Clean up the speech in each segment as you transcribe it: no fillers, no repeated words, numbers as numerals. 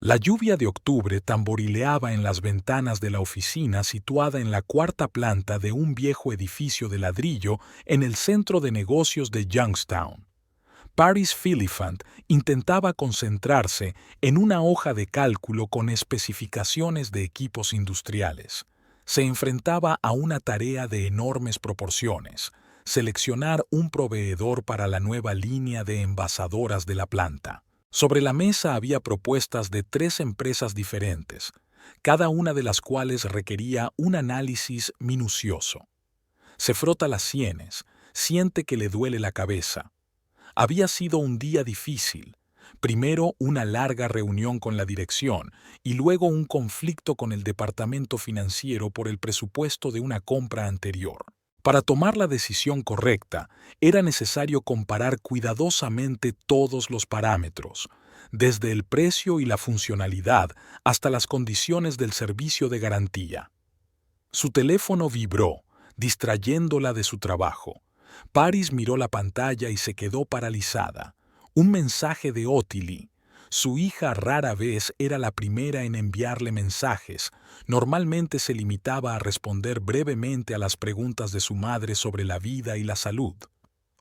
La lluvia de octubre tamborileaba en las ventanas de la oficina situada en la cuarta planta de un viejo edificio de ladrillo en el centro de negocios de Youngstown. Paris Philippant intentaba concentrarse en una hoja de cálculo con especificaciones de equipos industriales. Se enfrentaba a una tarea de enormes proporciones: seleccionar un proveedor para la nueva línea de envasadoras de la planta. Sobre la mesa había propuestas de 3 empresas diferentes, cada una de las cuales requería un análisis minucioso. Se frota las sienes, siente que le duele la cabeza. Había sido un día difícil. Primero una larga reunión con la dirección y luego un conflicto con el departamento financiero por el presupuesto de una compra anterior. Para tomar la decisión correcta, era necesario comparar cuidadosamente todos los parámetros, desde el precio y la funcionalidad hasta las condiciones del servicio de garantía. Su teléfono vibró, distrayéndola de su trabajo. Paris miró la pantalla y se quedó paralizada. Un mensaje de Ottilie. Su hija rara vez era la primera en enviarle mensajes. Normalmente se limitaba a responder brevemente a las preguntas de su madre sobre la vida y la salud.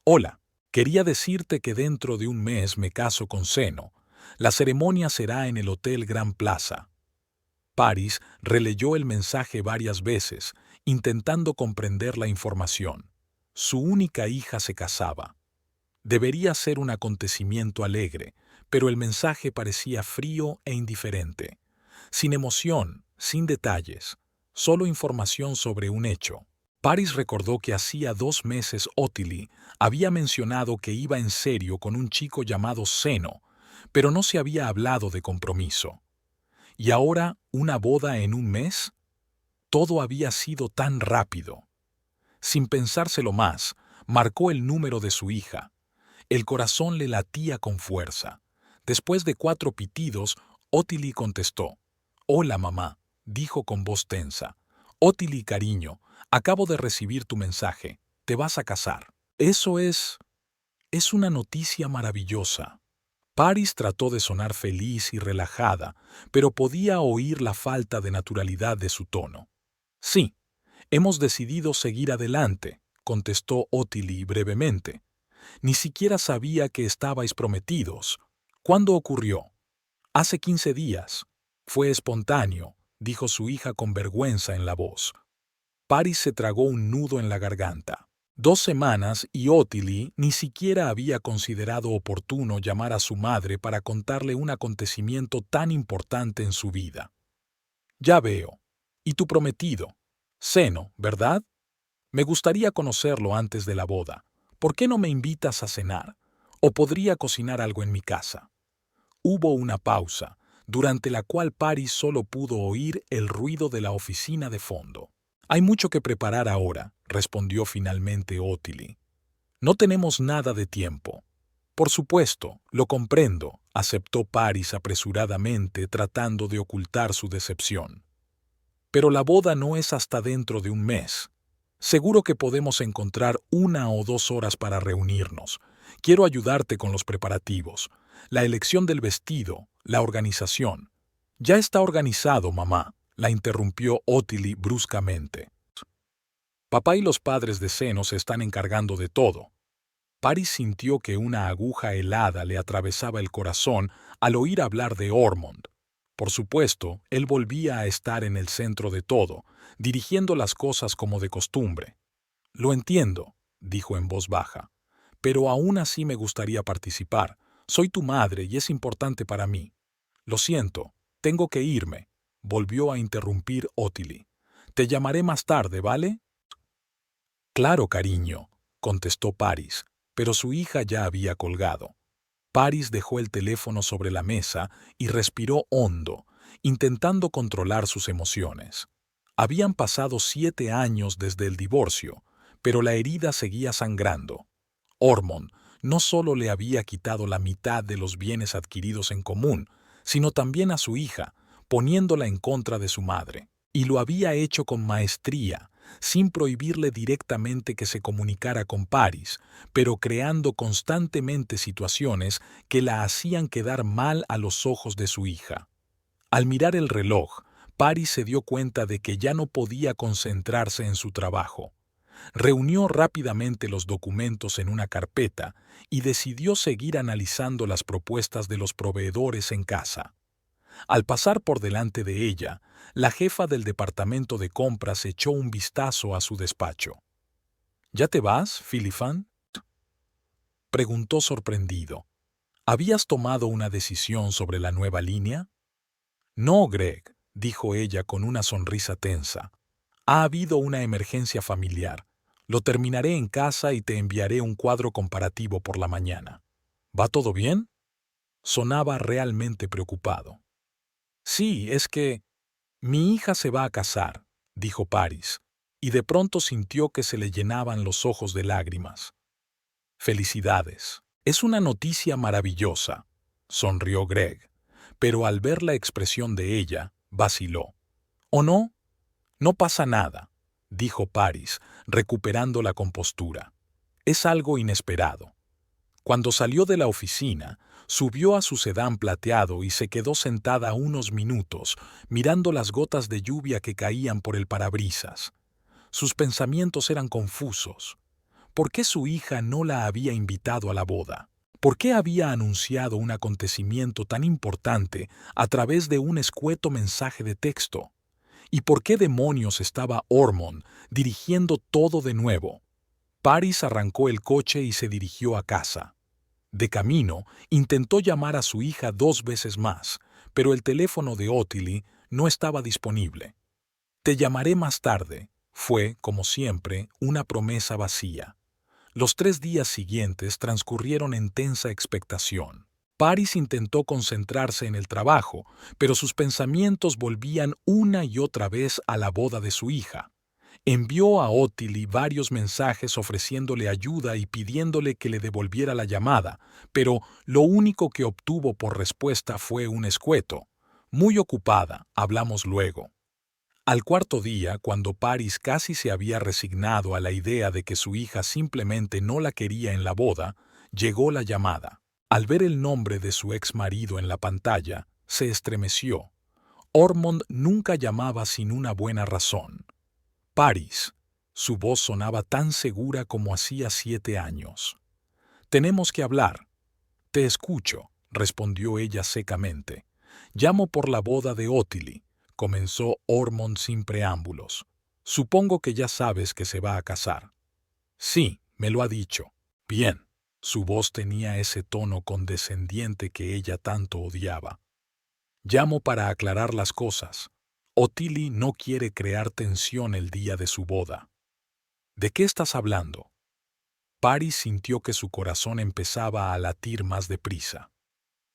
Hola, quería decirte que dentro de un mes me caso con Seno. La ceremonia será en el Hotel Grand Plaza. Paris releyó el mensaje varias veces, intentando comprender la información. Su única hija se casaba. Debería ser un acontecimiento alegre, pero el mensaje parecía frío e indiferente. Sin emoción, sin detalles, solo información sobre un hecho. Paris recordó que hacía 2 meses Ottilie había mencionado que iba en serio con un chico llamado Seno, pero no se había hablado de compromiso. ¿Y ahora una boda en un mes? Todo había sido tan rápido. Sin pensárselo más, marcó el número de su hija. El corazón le latía con fuerza. Después de 4 pitidos, Ottilie contestó. «Hola, mamá», dijo con voz tensa. «Ottilie, cariño, acabo de recibir tu mensaje. Te vas a casar». Eso es una noticia maravillosa. Paris trató de sonar feliz y relajada, pero podía oír la falta de naturalidad de su tono. «Sí, hemos decidido seguir adelante», contestó Ottilie brevemente. «Ni siquiera sabía que estabais prometidos. ¿Cuándo ocurrió?» «Hace 15 días. Fue espontáneo», dijo su hija con vergüenza en la voz. Paris se tragó un nudo en la garganta. 2 semanas y Ottilie ni siquiera había considerado oportuno llamar a su madre para contarle un acontecimiento tan importante en su vida. «Ya veo. ¿Y tu prometido? Seno, ¿verdad? Me gustaría conocerlo antes de la boda. ¿Por qué no me invitas a cenar? O podría cocinar algo en mi casa». Hubo una pausa, durante la cual Paris solo pudo oír el ruido de la oficina de fondo. «Hay mucho que preparar ahora», respondió finalmente Ottilie. «No tenemos nada de tiempo». «Por supuesto, lo comprendo», aceptó Paris apresuradamente, tratando de ocultar su decepción. «Pero la boda no es hasta dentro de un mes. Seguro que podemos encontrar 1 o 2 horas para reunirnos. Quiero ayudarte con los preparativos, la elección del vestido, la organización». «Ya está organizado, mamá», la interrumpió Ottilie bruscamente. «Papá y los padres de Seno se están encargando de todo». Paris sintió que una aguja helada le atravesaba el corazón al oír hablar de Ormond. Por supuesto, él volvía a estar en el centro de todo, dirigiendo las cosas como de costumbre. «Lo entiendo», dijo en voz baja, «pero aún así me gustaría participar. Soy tu madre y es importante para mí». «Lo siento, tengo que irme», volvió a interrumpir Ottilie. «Te llamaré más tarde, ¿vale?» «Claro, cariño», contestó Paris, pero su hija ya había colgado. Paris dejó el teléfono sobre la mesa y respiró hondo, intentando controlar sus emociones. Habían pasado 7 años desde el divorcio, pero la herida seguía sangrando. Ormond no solo le había quitado la mitad de los bienes adquiridos en común, sino también a su hija, poniéndola en contra de su madre. Y lo había hecho con maestría, sin prohibirle directamente que se comunicara con Paris, pero creando constantemente situaciones que la hacían quedar mal a los ojos de su hija. Al mirar el reloj, Paris se dio cuenta de que ya no podía concentrarse en su trabajo. Reunió rápidamente los documentos en una carpeta y decidió seguir analizando las propuestas de los proveedores en casa. Al pasar por delante de ella, la jefa del departamento de compras echó un vistazo a su despacho. ¿Ya te vas, Philippine?, preguntó sorprendido. ¿Habías tomado una decisión sobre la nueva línea? No, Greg, dijo ella con una sonrisa tensa. Ha habido una emergencia familiar. Lo terminaré en casa y te enviaré un cuadro comparativo por la mañana. ¿Va todo bien? Sonaba realmente preocupado. Sí, es que mi hija se va a casar, dijo Paris, y de pronto sintió que se le llenaban los ojos de lágrimas. Felicidades. Es una noticia maravillosa, sonrió Greg, pero al ver la expresión de ella, vaciló. ¿O no? No pasa nada, dijo Paris, recuperando la compostura. Es algo inesperado. Cuando salió de la oficina, subió a su sedán plateado y se quedó sentada unos minutos, mirando las gotas de lluvia que caían por el parabrisas. Sus pensamientos eran confusos. ¿Por qué su hija no la había invitado a la boda? ¿Por qué había anunciado un acontecimiento tan importante a través de un escueto mensaje de texto? ¿Y por qué demonios estaba Ormond dirigiendo todo de nuevo? Paris arrancó el coche y se dirigió a casa. De camino, intentó llamar a su hija 2 veces más, pero el teléfono de Ottilie no estaba disponible. Te llamaré más tarde. Fue, como siempre, una promesa vacía. Los 3 días siguientes transcurrieron en tensa expectación. Paris intentó concentrarse en el trabajo, pero sus pensamientos volvían una y otra vez a la boda de su hija. Envió a Ottilie varios mensajes ofreciéndole ayuda y pidiéndole que le devolviera la llamada, pero lo único que obtuvo por respuesta fue un escueto. Muy ocupada, hablamos luego. Al 4.º día, cuando Paris casi se había resignado a la idea de que su hija simplemente no la quería en la boda, llegó la llamada. Al ver el nombre de su ex marido en la pantalla, se estremeció. Ormond nunca llamaba sin una buena razón. Paris. Su voz sonaba tan segura como hacía 7 años. Tenemos que hablar. Te escucho, respondió ella secamente. Llamo por la boda de Ottilie. Comenzó Ormond sin preámbulos. Supongo que ya sabes que se va a casar. Sí, me lo ha dicho. Bien. Su voz tenía ese tono condescendiente que ella tanto odiaba. Llamo para aclarar las cosas. Ottilie no quiere crear tensión el día de su boda. ¿De qué estás hablando? Paris sintió que su corazón empezaba a latir más deprisa.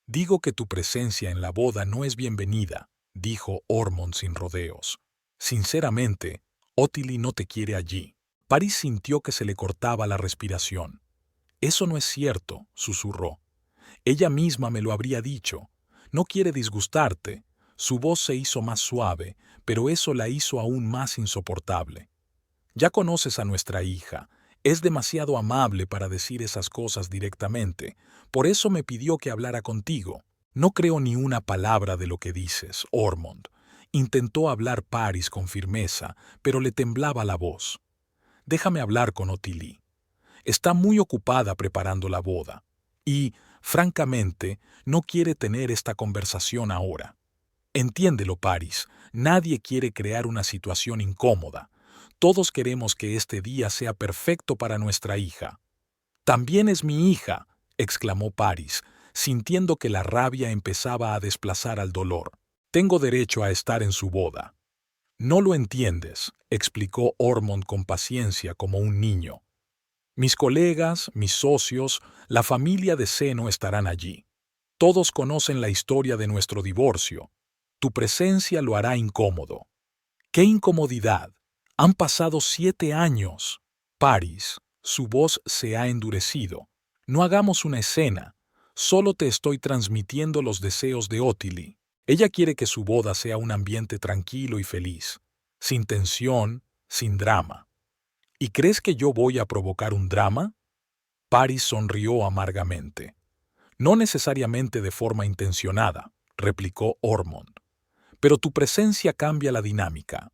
Digo que tu presencia en la boda no es bienvenida, dijo Ormond sin rodeos. Sinceramente, Ottilie no te quiere allí. Paris sintió que se le cortaba la respiración. Eso no es cierto, susurró. Ella misma me lo habría dicho. No quiere disgustarte. Su voz se hizo más suave, pero eso la hizo aún más insoportable. Ya conoces a nuestra hija. Es demasiado amable para decir esas cosas directamente. Por eso me pidió que hablara contigo. No creo ni una palabra de lo que dices, Ormond. Intentó hablar Paris con firmeza, pero le temblaba la voz. Déjame hablar con Ottilie. Está muy ocupada preparando la boda. Y, francamente, no quiere tener esta conversación ahora. Entiéndelo, Paris. Nadie quiere crear una situación incómoda. Todos queremos que este día sea perfecto para nuestra hija. También es mi hija, exclamó Paris, sintiendo que la rabia empezaba a desplazar al dolor. Tengo derecho a estar en su boda. No lo entiendes, explicó Ormond con paciencia como un niño. Mis colegas, mis socios, la familia de seno estarán allí. Todos conocen la historia de nuestro divorcio. Tu presencia lo hará incómodo. ¡Qué incomodidad! Han pasado 7 años. Paris, su voz se ha endurecido. No hagamos una escena. Solo te estoy transmitiendo los deseos de Ottilie. Ella quiere que su boda sea un ambiente tranquilo y feliz, sin tensión, sin drama. ¿Y crees que yo voy a provocar un drama? Paris sonrió amargamente. No necesariamente de forma intencionada, replicó Ormond. pero tu presencia cambia la dinámica.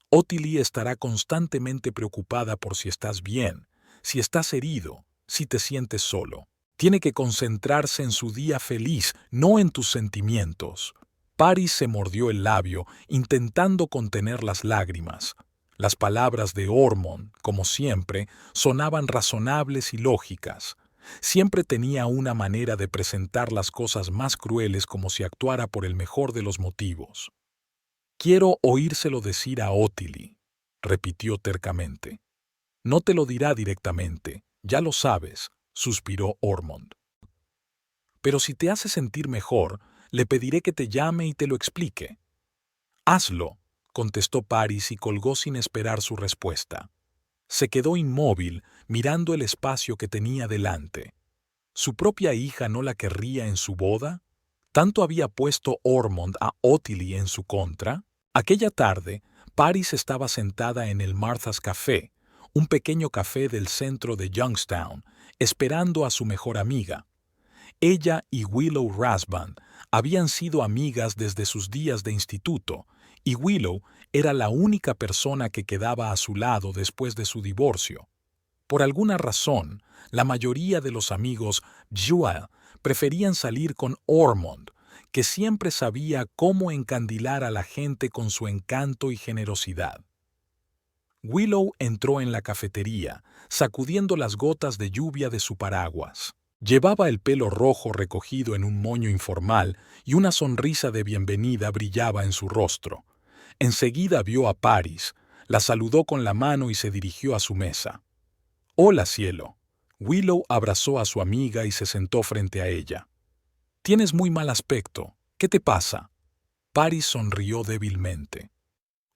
Ottilie estará constantemente preocupada por si estás bien, si estás herido, si te sientes solo. Tiene que concentrarse en su día feliz, no en tus sentimientos. Paris se mordió el labio, intentando contener las lágrimas. Las palabras de Ormond, como siempre, sonaban razonables y lógicas. Siempre tenía una manera de presentar las cosas más crueles como si actuara por el mejor de los motivos. «Quiero oírselo decir a Ottilie», repitió tercamente. «No te lo dirá directamente, ya lo sabes», suspiró Ormond. «Pero si te hace sentir mejor, le pediré que te llame y te lo explique». «Hazlo», contestó Paris y colgó sin esperar su respuesta. Se quedó inmóvil, mirando el espacio que tenía delante. ¿Su propia hija no la querría en su boda? ¿Tanto había puesto Ormond a Ottilie en su contra? Aquella tarde, Paris estaba sentada en el Martha's Café, un pequeño café del centro de Youngstown, esperando a su mejor amiga. Ella y Willow Rasband habían sido amigas desde sus días de instituto, y Willow era la única persona que quedaba a su lado después de su divorcio. Por alguna razón, la mayoría de los amigos Jewel preferían salir con Ormond, que siempre sabía cómo encandilar a la gente con su encanto y generosidad. Willow entró en la cafetería, sacudiendo las gotas de lluvia de su paraguas. Llevaba el pelo rojo recogido en un moño informal y una sonrisa de bienvenida brillaba en su rostro. Enseguida vio a Paris, la saludó con la mano y se dirigió a su mesa. «Hola, cielo». Willow abrazó a su amiga y se sentó frente a ella. «Tienes muy mal aspecto. ¿Qué te pasa?» Paris sonrió débilmente.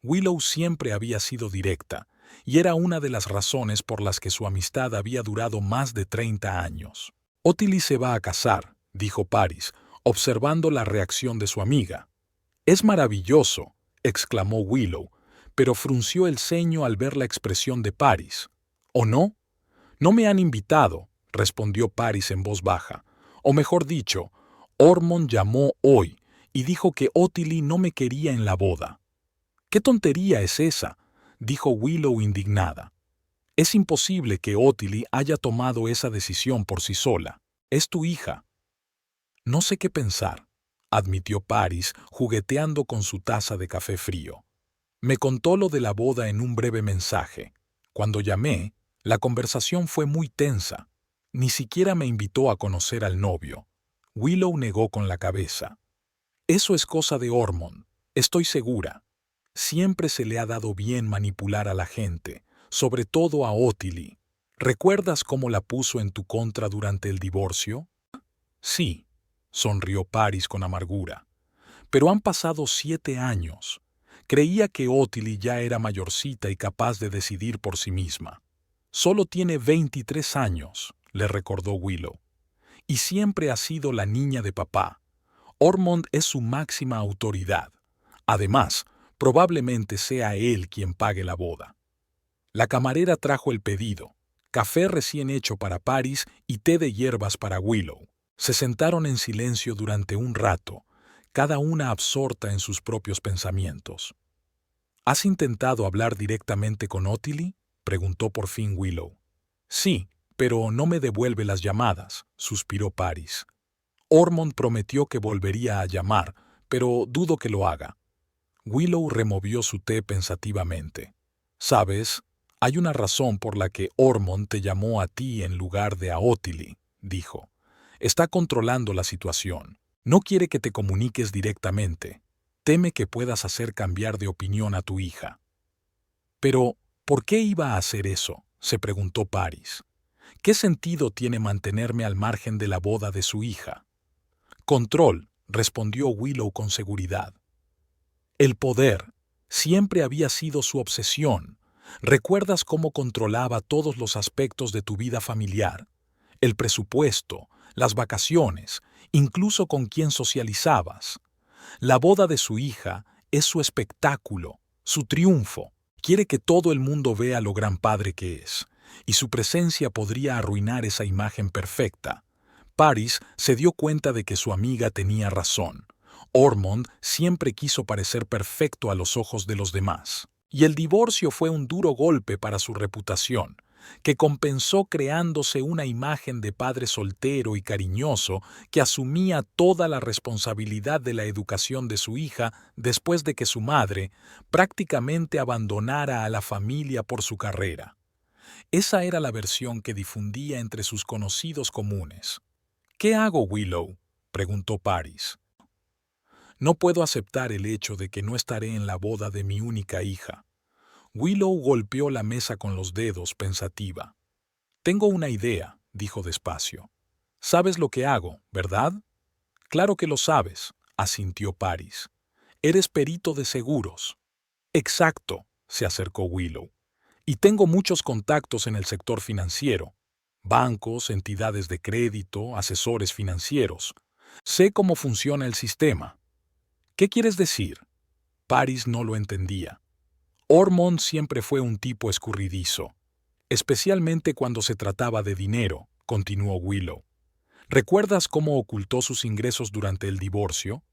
Willow siempre había sido directa, y era una de las razones por las que su amistad había durado más de 30 años. «Ottilie se va a casar», dijo Paris, observando la reacción de su amiga. «Es maravilloso», exclamó Willow, pero frunció el ceño al ver la expresión de Paris. «¿O no?» «No me han invitado», respondió Paris en voz baja. «O mejor dicho, Ormond llamó hoy y dijo que Ottilie no me quería en la boda». «¿Qué tontería es esa?», dijo Willow indignada. «Es imposible que Ottilie haya tomado esa decisión por sí sola. Es tu hija». «No sé qué pensar», admitió Paris, jugueteando con su taza de café frío. «Me contó lo de la boda en un breve mensaje. Cuando llamé, la conversación fue muy tensa. Ni siquiera me invitó a conocer al novio». Willow negó con la cabeza. «Eso es cosa de Ormond, estoy segura. Siempre se le ha dado bien manipular a la gente, sobre todo a Ottilie. ¿Recuerdas cómo la puso en tu contra durante el divorcio?» «Sí», sonrió Paris con amargura. «Pero han pasado 7 años. Creía que Ottilie ya era mayorcita y capaz de decidir por sí misma». «Solo tiene 23 años», le recordó Willow. «Y siempre ha sido la niña de papá. Ormond es su máxima autoridad. Además, probablemente sea él quien pague la boda». La camarera trajo el pedido, café recién hecho para Paris y té de hierbas para Willow. Se sentaron en silencio durante un rato, cada una absorta en sus propios pensamientos. «¿Has intentado hablar directamente con Ottilie?», preguntó por fin Willow. «Sí, pero no me devuelve las llamadas», suspiró Paris. «Ormond prometió que volvería a llamar, pero dudo que lo haga». Willow removió su té pensativamente. «¿Sabes? Hay una razón por la que Ormond te llamó a ti en lugar de a Ottilie», dijo. «Está controlando la situación. No quiere que te comuniques directamente. Teme que puedas hacer cambiar de opinión a tu hija». «Pero, ¿por qué iba a hacer eso?», se preguntó Paris. «¿Qué sentido tiene mantenerme al margen de la boda de su hija?». «Control», respondió Willow con seguridad. «El poder siempre había sido su obsesión. ¿Recuerdas cómo controlaba todos los aspectos de tu vida familiar? El presupuesto, las vacaciones, incluso con quién socializabas. La boda de su hija es su espectáculo, su triunfo. Quiere que todo el mundo vea lo gran padre que es, y su presencia podría arruinar esa imagen perfecta». Paris se dio cuenta de que su amiga tenía razón. Ormond siempre quiso parecer perfecto a los ojos de los demás, y el divorcio fue un duro golpe para su reputación, que compensó creándose una imagen de padre soltero y cariñoso que asumía toda la responsabilidad de la educación de su hija después de que su madre prácticamente abandonara a la familia por su carrera. Esa era la versión que difundía entre sus conocidos comunes. ¿Qué hago, Willow?, preguntó Paris. No puedo aceptar el hecho de que no estaré en la boda de mi única hija. Willow golpeó la mesa con los dedos, pensativa. Tengo una idea, dijo despacio. Sabes lo que hago, ¿verdad? Claro que lo sabes, asintió Paris. Eres perito de seguros. Exacto, se acercó Willow. Y tengo muchos contactos en el sector financiero. Bancos, entidades de crédito, asesores financieros. Sé cómo funciona el sistema. ¿Qué quieres decir? Paris no lo entendía. Ormond siempre fue un tipo escurridizo, especialmente cuando se trataba de dinero, continuó Willow. ¿Recuerdas cómo ocultó sus ingresos durante el divorcio?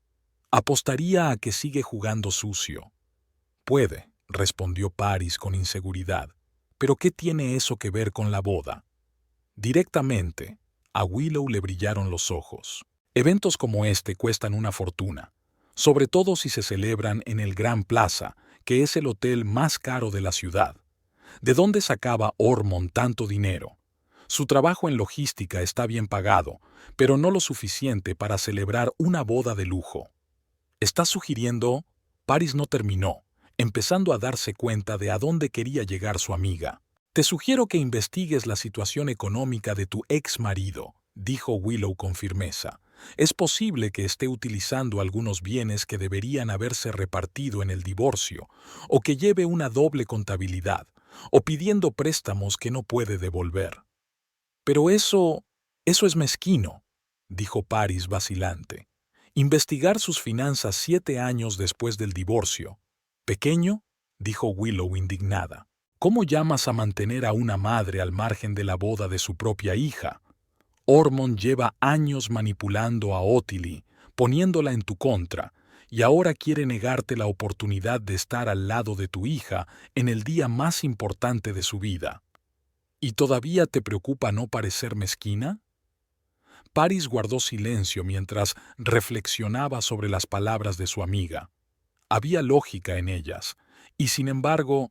Apostaría a que sigue jugando sucio. Puede, respondió Paris con inseguridad. ¿Pero qué tiene eso que ver con la boda? Directamente, a Willow le brillaron los ojos. Eventos como este cuestan una fortuna, sobre todo si se celebran en el Grand Plaza, que es el hotel más caro de la ciudad. ¿De dónde sacaba Ormond tanto dinero? Su trabajo en logística está bien pagado, pero no lo suficiente para celebrar una boda de lujo. ¿Estás sugiriendo? Paris no terminó, empezando a darse cuenta de a dónde quería llegar su amiga. Te sugiero que investigues la situación económica de tu ex marido, dijo Willow con firmeza. Es posible que esté utilizando algunos bienes que deberían haberse repartido en el divorcio, o que lleve una doble contabilidad, o pidiendo préstamos que no puede devolver. Pero eso es mezquino, dijo Paris vacilante. Investigar sus finanzas 7 años después del divorcio. ¿Pequeño?, dijo Willow indignada. ¿Cómo llamas a mantener a una madre al margen de la boda de su propia hija? Ormond lleva años manipulando a Ottilie, poniéndola en tu contra, y ahora quiere negarte la oportunidad de estar al lado de tu hija en el día más importante de su vida. ¿Y todavía te preocupa no parecer mezquina? Paris guardó silencio mientras reflexionaba sobre las palabras de su amiga. Había lógica en ellas, y sin embargo,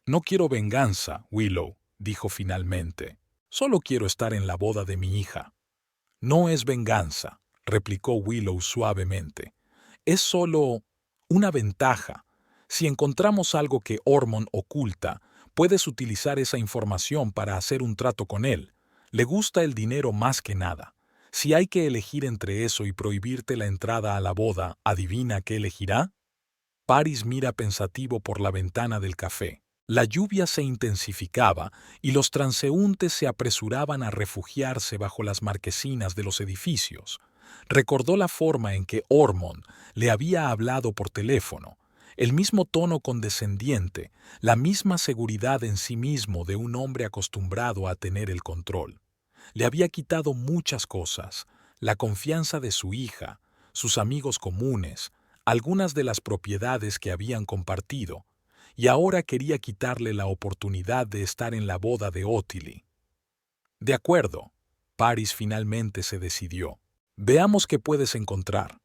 no quiero venganza, Willow, dijo finalmente. Solo quiero estar en la boda de mi hija. No es venganza, replicó Willow suavemente. Es solo una ventaja. Si encontramos algo que Ormond oculta, puedes utilizar esa información para hacer un trato con él. Le gusta el dinero más que nada. Si hay que elegir entre eso y prohibirte la entrada a la boda, ¿adivina qué elegirá? Paris mira pensativo por la ventana del café. La lluvia se intensificaba y los transeúntes se apresuraban a refugiarse bajo las marquesinas de los edificios. Recordó la forma en que Ormond le había hablado por teléfono, el mismo tono condescendiente, la misma seguridad en sí mismo de un hombre acostumbrado a tener el control. Le había quitado muchas cosas, la confianza de su hija, sus amigos comunes, algunas de las propiedades que habían compartido, y ahora quería quitarle la oportunidad de estar en la boda de Ottilie. De acuerdo, Paris finalmente se decidió. Veamos qué puedes encontrar.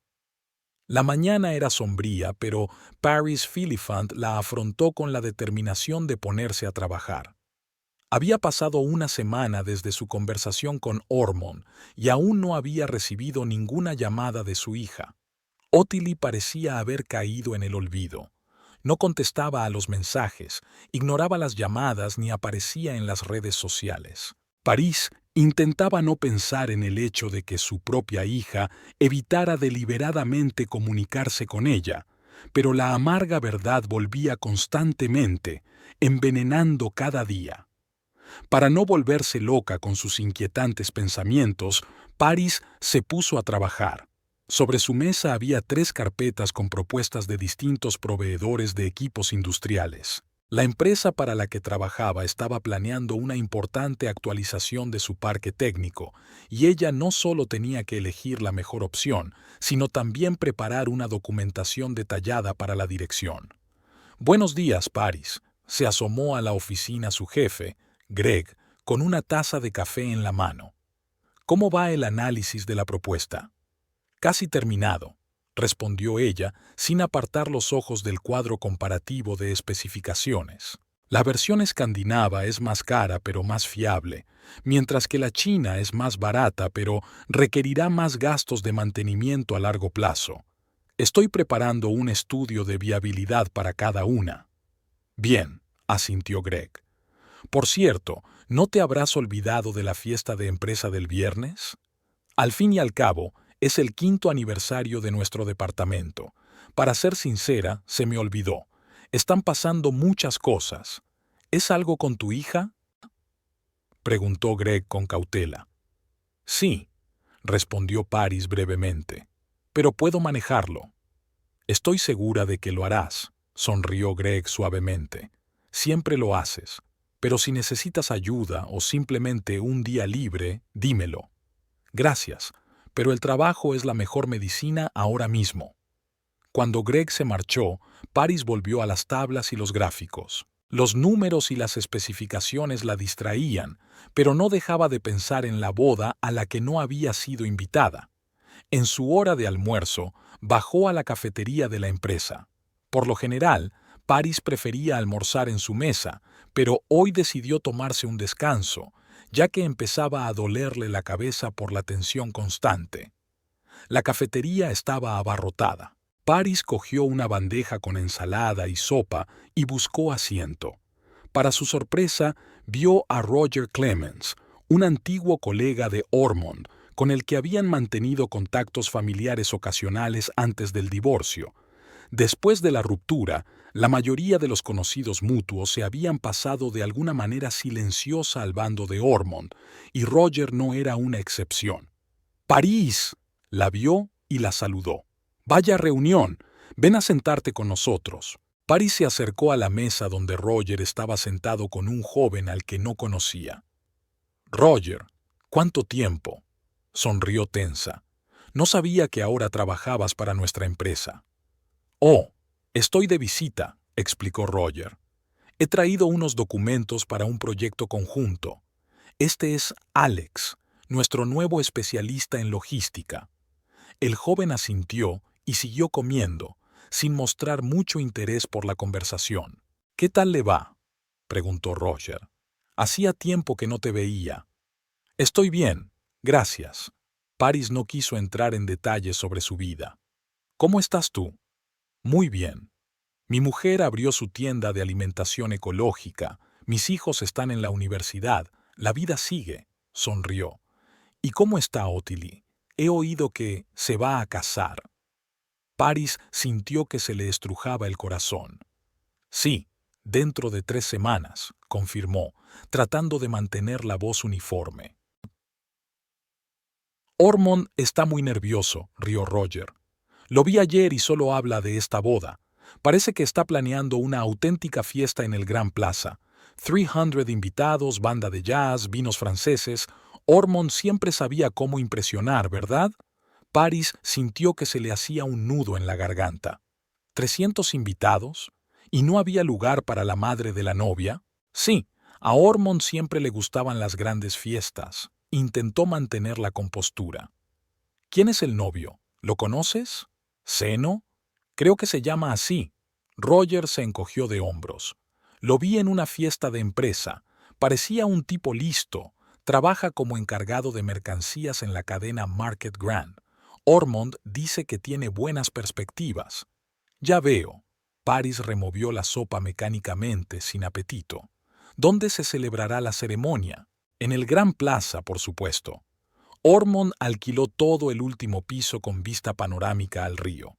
La mañana era sombría, pero Paris Philippant la afrontó con la determinación de ponerse a trabajar. Había pasado una semana desde su conversación con Ormond y aún no había recibido ninguna llamada de su hija. Ottilie parecía haber caído en el olvido. No contestaba a los mensajes, ignoraba las llamadas ni aparecía en las redes sociales. Paris intentaba no pensar en el hecho de que su propia hija evitara deliberadamente comunicarse con ella, pero la amarga verdad volvía constantemente, envenenando cada día. Para no volverse loca con sus inquietantes pensamientos, Paris se puso a trabajar. Sobre su mesa había 3 carpetas con propuestas de distintos proveedores de equipos industriales. La empresa para la que trabajaba estaba planeando una importante actualización de su parque técnico, y ella no solo tenía que elegir la mejor opción, sino también preparar una documentación detallada para la dirección. Buenos días, Paris. Se asomó a la oficina su jefe, Greg, con una taza de café en la mano. ¿Cómo va el análisis de la propuesta? Casi terminado, respondió ella, sin apartar los ojos del cuadro comparativo de especificaciones. La versión escandinava es más cara pero más fiable, mientras que la china es más barata pero requerirá más gastos de mantenimiento a largo plazo. Estoy preparando un estudio de viabilidad para cada una. Bien, asintió Greg. Por cierto, ¿no te habrás olvidado de la fiesta de empresa del viernes? Al fin y al cabo, es el 5º aniversario de nuestro departamento. Para ser sincera, se me olvidó. Están pasando muchas cosas. ¿Es algo con tu hija? Preguntó Greg con cautela. Sí, respondió Paris brevemente. Pero puedo manejarlo. Estoy segura de que lo harás, sonrió Greg suavemente. Siempre lo haces. Pero si necesitas ayuda o simplemente un día libre, dímelo. Gracias, pero el trabajo es la mejor medicina ahora mismo. Cuando Greg se marchó, Paris volvió a las tablas y los gráficos. Los números y las especificaciones la distraían, pero no dejaba de pensar en la boda a la que no había sido invitada. En su hora de almuerzo, bajó a la cafetería de la empresa. Por lo general, Paris prefería almorzar en su mesa, pero hoy decidió tomarse un descanso, ya que empezaba a dolerle la cabeza por la tensión constante. La cafetería estaba abarrotada. Paris cogió una bandeja con ensalada y sopa y buscó asiento. Para su sorpresa, vio a Roger Clemens, un antiguo colega de Ormond, con el que habían mantenido contactos familiares ocasionales antes del divorcio. Después de la ruptura, la mayoría de los conocidos mutuos se habían pasado de alguna manera silenciosa al bando de Ormond, y Roger no era una excepción. «¡París!», la vio y la saludó. «Vaya reunión, ven a sentarte con nosotros». Paris se acercó a la mesa donde Roger estaba sentado con un joven al que no conocía. «Roger, ¿cuánto tiempo?», sonrió tensa. «No sabía que ahora trabajabas para nuestra empresa». «Oh, estoy de visita», explicó Roger. «He traído unos documentos para un proyecto conjunto. Este es Alex, nuestro nuevo especialista en logística». El joven asintió y siguió comiendo, sin mostrar mucho interés por la conversación. «¿Qué tal le va?», preguntó Roger. «Hacía tiempo que no te veía». «Estoy bien, gracias». Paris no quiso entrar en detalles sobre su vida. «¿Cómo estás tú?». «Muy bien. Mi mujer abrió su tienda de alimentación ecológica, mis hijos están en la universidad, la vida sigue», sonrió. «¿Y cómo está Ottilie? He oído que se va a casar». Paris sintió que se le estrujaba el corazón. «Sí, dentro de 3 semanas», confirmó, tratando de mantener la voz uniforme. «Ormond está muy nervioso», rió Roger. «Lo vi ayer y solo habla de esta boda. Parece que está planeando una auténtica fiesta en el Gran Plaza. 300 invitados, banda de jazz, vinos franceses. Ormond siempre sabía cómo impresionar, ¿verdad?». Paris sintió que se le hacía un nudo en la garganta. ¿300 invitados? ¿Y no había lugar para la madre de la novia? Sí, a Ormond siempre le gustaban las grandes fiestas. Intentó mantener la compostura. ¿Quién es el novio? ¿Lo conoces? ¿Zeno? Creo que se llama así. Roger se encogió de hombros. Lo vi en una fiesta de empresa. Parecía un tipo listo. Trabaja como encargado de mercancías en la cadena Market Grand. Ormond dice que tiene buenas perspectivas. Ya veo. Paris removió la sopa mecánicamente, sin apetito. ¿Dónde se celebrará la ceremonia? En el Gran Plaza, por supuesto. Ormond alquiló todo el último piso con vista panorámica al río.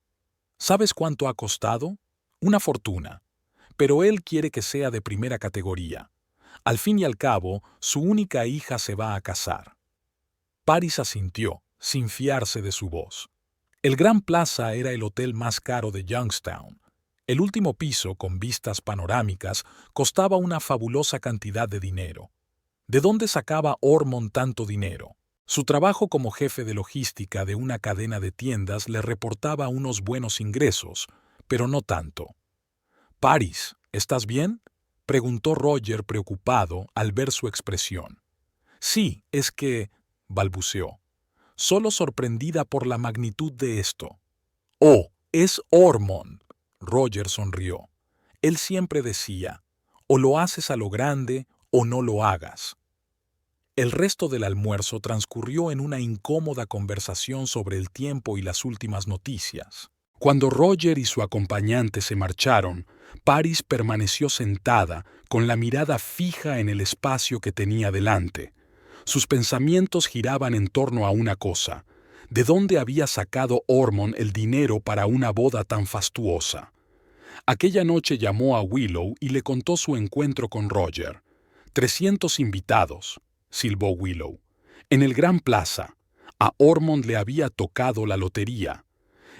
¿Sabes cuánto ha costado? Una fortuna. Pero él quiere que sea de primera categoría. Al fin y al cabo, su única hija se va a casar. Paris asintió, sin fiarse de su voz. El Gran Plaza era el hotel más caro de Youngstown. El último piso, con vistas panorámicas, costaba una fabulosa cantidad de dinero. ¿De dónde sacaba Ormond tanto dinero? Su trabajo como jefe de logística de una cadena de tiendas le reportaba unos buenos ingresos, pero no tanto. «Paris, ¿estás bien?», preguntó Roger preocupado al ver su expresión. «Sí, es que», balbuceó, solo sorprendida por la magnitud de esto. «Oh, es Ormond», Roger sonrió. Él siempre decía, o lo haces a lo grande o no lo hagas. El resto del almuerzo transcurrió en una incómoda conversación sobre el tiempo y las últimas noticias. Cuando Roger y su acompañante se marcharon, Paris permaneció sentada, con la mirada fija en el espacio que tenía delante. Sus pensamientos giraban en torno a una cosa: ¿de dónde había sacado Ormond el dinero para una boda tan fastuosa? Aquella noche llamó a Willow y le contó su encuentro con Roger. 300 invitados, silbó Willow. En el Gran Plaza. A Ormond le había tocado la lotería.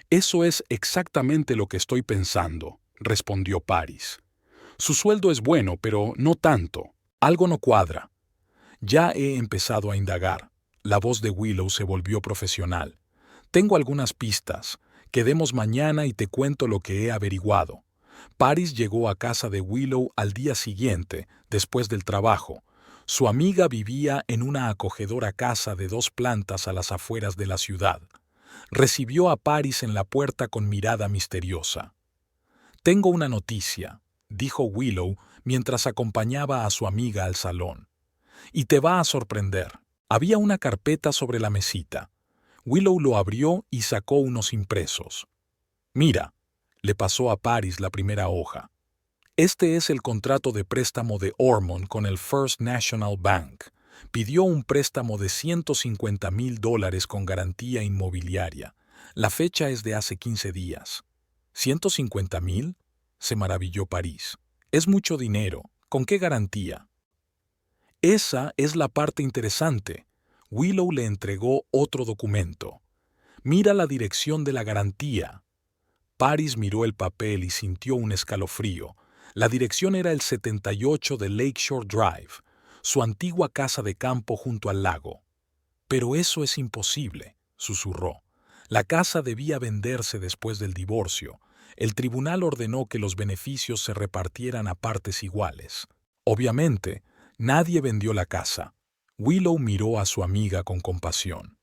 Eso es exactamente lo que estoy pensando, respondió Paris. Su sueldo es bueno, pero no tanto. Algo no cuadra. Ya he empezado a indagar. La voz de Willow se volvió profesional. Tengo algunas pistas. Quedemos mañana y te cuento lo que he averiguado. Paris llegó a casa de Willow al día siguiente, después del trabajo. Su amiga vivía en una acogedora casa de 2 plantas a las afueras de la ciudad. Recibió a Paris en la puerta con mirada misteriosa. «Tengo una noticia», dijo Willow mientras acompañaba a su amiga al salón. «Y te va a sorprender». Había una carpeta sobre la mesita. Willow lo abrió y sacó unos impresos. «Mira», le pasó a Paris la primera hoja. «Este es el contrato de préstamo de Ormond con el First National Bank. Pidió un préstamo de $150,000 con garantía inmobiliaria. La fecha es de hace 15 días. ¿150,000? Se maravilló Paris. Es mucho dinero. ¿Con qué garantía? Esa es la parte interesante. Willow le entregó otro documento. Mira la dirección de la garantía. Paris miró el papel y sintió un escalofrío. La dirección era el 78 de Lakeshore Drive, su antigua casa de campo junto al lago. «Pero eso es imposible», susurró. «La casa debía venderse después del divorcio. El tribunal ordenó que los beneficios se repartieran a partes iguales. Obviamente, nadie vendió la casa». Willow miró a su amiga con compasión.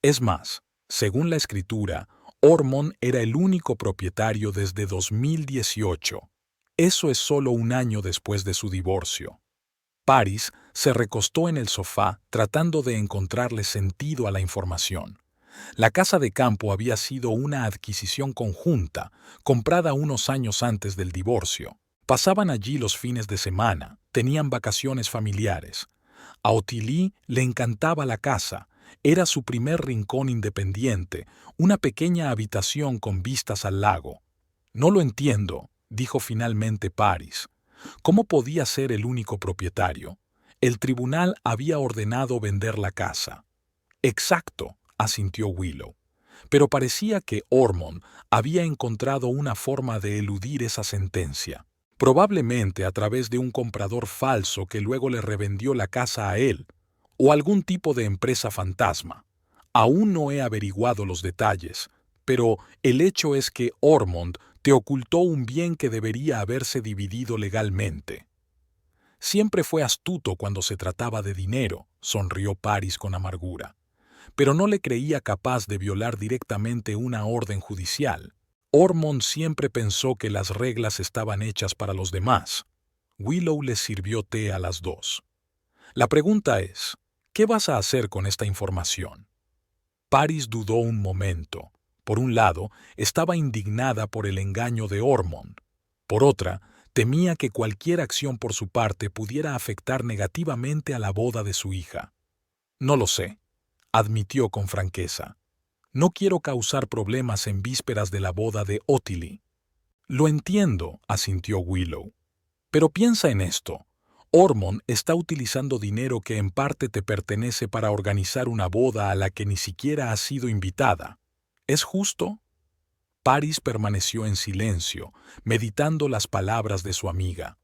Es más, según la escritura, Ormond era el único propietario desde 2018. Eso es solo un año después de su divorcio. Paris se recostó en el sofá tratando de encontrarle sentido a la información. La casa de campo había sido una adquisición conjunta, comprada unos años antes del divorcio. Pasaban allí los fines de semana, tenían vacaciones familiares. A Ottilie le encantaba la casa. Era su primer rincón independiente, una pequeña habitación con vistas al lago. «No lo entiendo», dijo finalmente Paris. «¿Cómo podía ser el único propietario? El tribunal había ordenado vender la casa». «Exacto», asintió Willow. Pero parecía que Ormond había encontrado una forma de eludir esa sentencia. Probablemente a través de un comprador falso que luego le revendió la casa a él, o algún tipo de empresa fantasma. Aún no he averiguado los detalles, pero el hecho es que Ormond te ocultó un bien que debería haberse dividido legalmente. Siempre fue astuto cuando se trataba de dinero, sonrió Paris con amargura. Pero no le creía capaz de violar directamente una orden judicial. Ormond siempre pensó que las reglas estaban hechas para los demás. Willow les sirvió té a las 2. La pregunta es, ¿qué vas a hacer con esta información? Paris dudó un momento. Por un lado, estaba indignada por el engaño de Ormond. Por otra, temía que cualquier acción por su parte pudiera afectar negativamente a la boda de su hija. «No lo sé», admitió con franqueza. «No quiero causar problemas en vísperas de la boda de Ottilie». «Lo entiendo», asintió Willow. «Pero piensa en esto. Ormond está utilizando dinero que en parte te pertenece para organizar una boda a la que ni siquiera has sido invitada. ¿Es justo?» Paris permaneció en silencio, meditando las palabras de su amiga.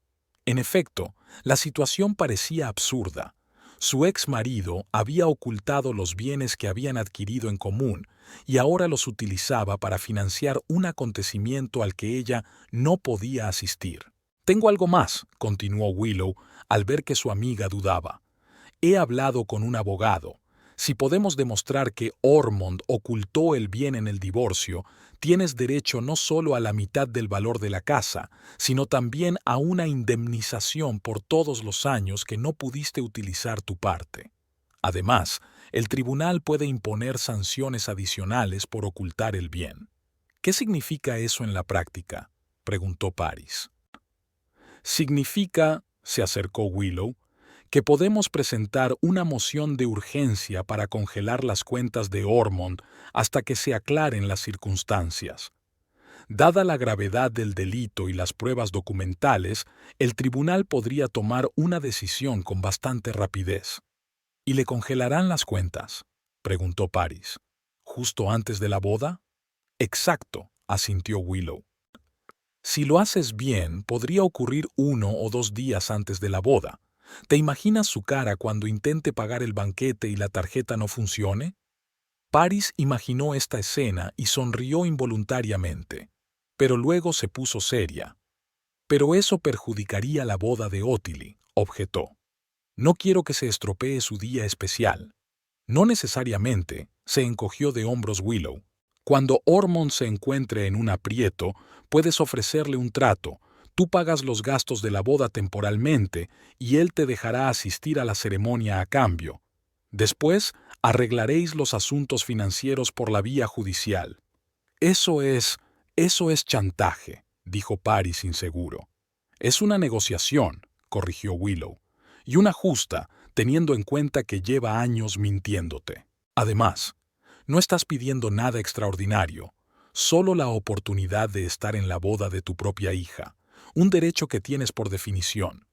En efecto, la situación parecía absurda. Su ex marido había ocultado los bienes que habían adquirido en común y ahora los utilizaba para financiar un acontecimiento al que ella no podía asistir. «Tengo algo más», continuó Willow, al ver que su amiga dudaba. «He hablado con un abogado. Si podemos demostrar que Ormond ocultó el bien en el divorcio, tienes derecho no solo a la mitad del valor de la casa, sino también a una indemnización por todos los años que no pudiste utilizar tu parte. Además, el tribunal puede imponer sanciones adicionales por ocultar el bien». «¿Qué significa eso en la práctica?», preguntó Paris. «Significa», se acercó Willow, «que podemos presentar una moción de urgencia para congelar las cuentas de Ormond hasta que se aclaren las circunstancias. Dada la gravedad del delito y las pruebas documentales, el tribunal podría tomar una decisión con bastante rapidez». «¿Y le congelarán las cuentas?», preguntó Paris. «¿Justo antes de la boda?». «Exacto», asintió Willow. «Si lo haces bien, podría ocurrir 1 o 2 días antes de la boda. ¿Te imaginas su cara cuando intente pagar el banquete y la tarjeta no funcione?». Paris imaginó esta escena y sonrió involuntariamente, pero luego se puso seria. «Pero eso perjudicaría la boda de Ottilie», objetó. «No quiero que se estropee su día especial». «No necesariamente», se encogió de hombros Willow. «Cuando Ormond se encuentre en un aprieto, puedes ofrecerle un trato. Tú pagas los gastos de la boda temporalmente y él te dejará asistir a la ceremonia a cambio. Después, arreglaréis los asuntos financieros por la vía judicial». Eso es chantaje», dijo Paris inseguro. «Es una negociación», corrigió Willow, «y una justa, teniendo en cuenta que lleva años mintiéndote. Además, no estás pidiendo nada extraordinario, solo la oportunidad de estar en la boda de tu propia hija, un derecho que tienes por definición».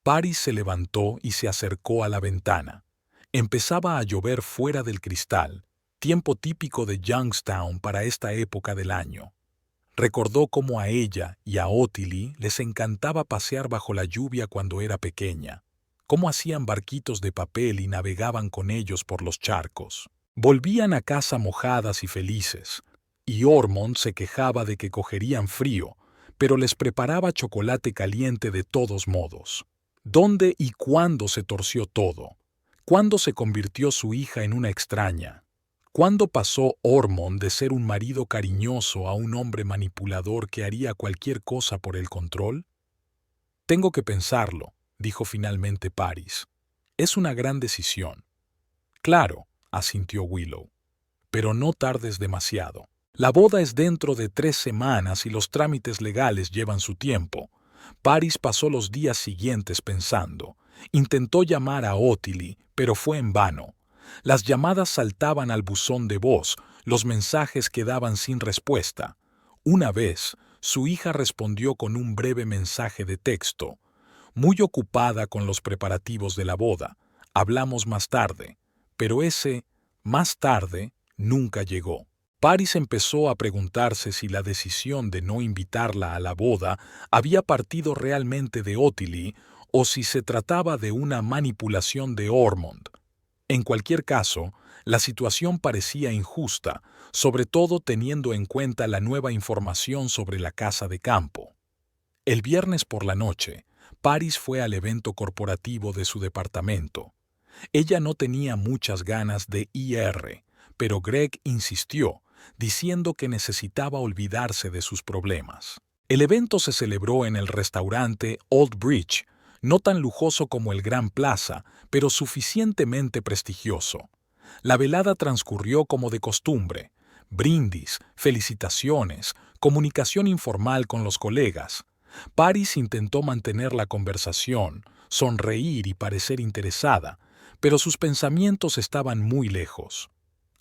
Paris se levantó y se acercó a la ventana. Empezaba a llover fuera del cristal, tiempo típico de Youngstown para esta época del año. Recordó cómo a ella y a Ottilie les encantaba pasear bajo la lluvia cuando era pequeña, cómo hacían barquitos de papel y navegaban con ellos por los charcos. Volvían a casa mojadas y felices, y Ormond se quejaba de que cogerían frío, pero les preparaba chocolate caliente de todos modos. ¿Dónde y cuándo se torció todo? ¿Cuándo se convirtió su hija en una extraña? ¿Cuándo pasó Ormond de ser un marido cariñoso a un hombre manipulador que haría cualquier cosa por el control? «Tengo que pensarlo», dijo finalmente Paris. «Es una gran decisión». «Claro», asintió Willow. «Pero no tardes demasiado. La boda es dentro de 3 semanas y los trámites legales llevan su tiempo». Paris pasó los días siguientes pensando. Intentó llamar a Ottilie, pero fue en vano. Las llamadas saltaban al buzón de voz, los mensajes quedaban sin respuesta. Una vez, su hija respondió con un breve mensaje de texto. «Muy ocupada con los preparativos de la boda. Hablamos más tarde». Pero ese «más tarde» nunca llegó. Paris empezó a preguntarse si la decisión de no invitarla a la boda había partido realmente de Ottilie o si se trataba de una manipulación de Ormond. En cualquier caso, la situación parecía injusta, sobre todo teniendo en cuenta la nueva información sobre la casa de campo. El viernes por la noche, Paris fue al evento corporativo de su departamento. Ella no tenía muchas ganas de ir, pero Greg insistió, diciendo que necesitaba olvidarse de sus problemas. El evento se celebró en el restaurante Old Bridge, no tan lujoso como el Gran Plaza, pero suficientemente prestigioso. La velada transcurrió como de costumbre: brindis, felicitaciones, comunicación informal con los colegas. Paris intentó mantener la conversación, sonreír y parecer interesada, pero sus pensamientos estaban muy lejos.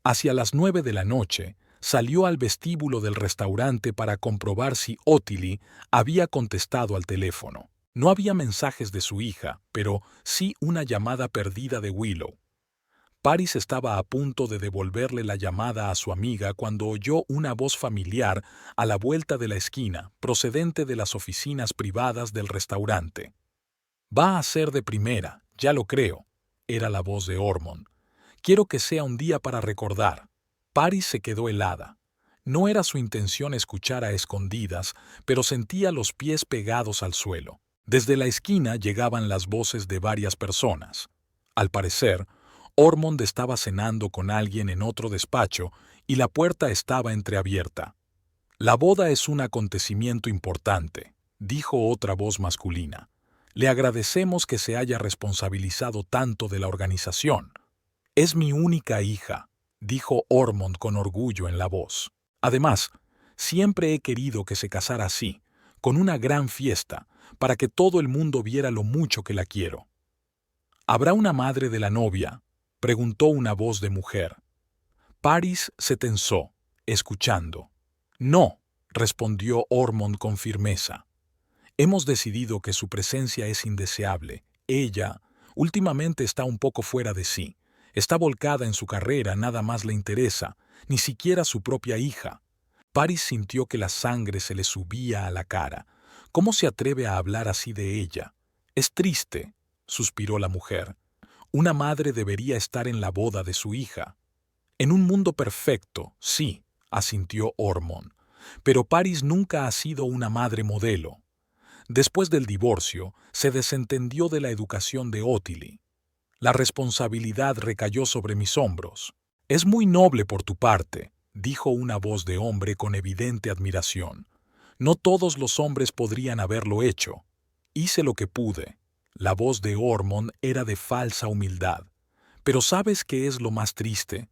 Hacia las 9 de la noche, salió al vestíbulo del restaurante para comprobar si Ottilie había contestado al teléfono. No había mensajes de su hija, pero sí una llamada perdida de Willow. Paris estaba a punto de devolverle la llamada a su amiga cuando oyó una voz familiar a la vuelta de la esquina, procedente de las oficinas privadas del restaurante. «Va a ser de primera, ya lo creo», era la voz de Ormond. «Quiero que sea un día para recordar». Paris se quedó helada. No era su intención escuchar a escondidas, pero sentía los pies pegados al suelo. Desde la esquina llegaban las voces de varias personas. Al parecer, Ormond estaba cenando con alguien en otro despacho y la puerta estaba entreabierta. «La boda es un acontecimiento importante», dijo otra voz masculina. «Le agradecemos que se haya responsabilizado tanto de la organización». «Es mi única hija», dijo Ormond con orgullo en la voz. «Además, siempre he querido que se casara así, con una gran fiesta, para que todo el mundo viera lo mucho que la quiero». «¿Habrá una madre de la novia?», preguntó una voz de mujer. Paris se tensó, escuchando. «No», respondió Ormond con firmeza. «Hemos decidido que su presencia es indeseable. Ella, últimamente está un poco fuera de sí. Está volcada en su carrera, nada más le interesa, ni siquiera su propia hija». Paris sintió que la sangre se le subía a la cara. «¿Cómo se atreve a hablar así de ella?» «Es triste», suspiró la mujer. «Una madre debería estar en la boda de su hija». «En un mundo perfecto, sí», asintió Ormond. «Pero Paris nunca ha sido una madre modelo». Después del divorcio, se desentendió de la educación de Ottilie. «La responsabilidad recayó sobre mis hombros». «Es muy noble por tu parte», dijo una voz de hombre con evidente admiración. «No todos los hombres podrían haberlo hecho. Hice lo que pude». La voz de Ormond era de falsa humildad. «Pero ¿sabes qué es lo más triste?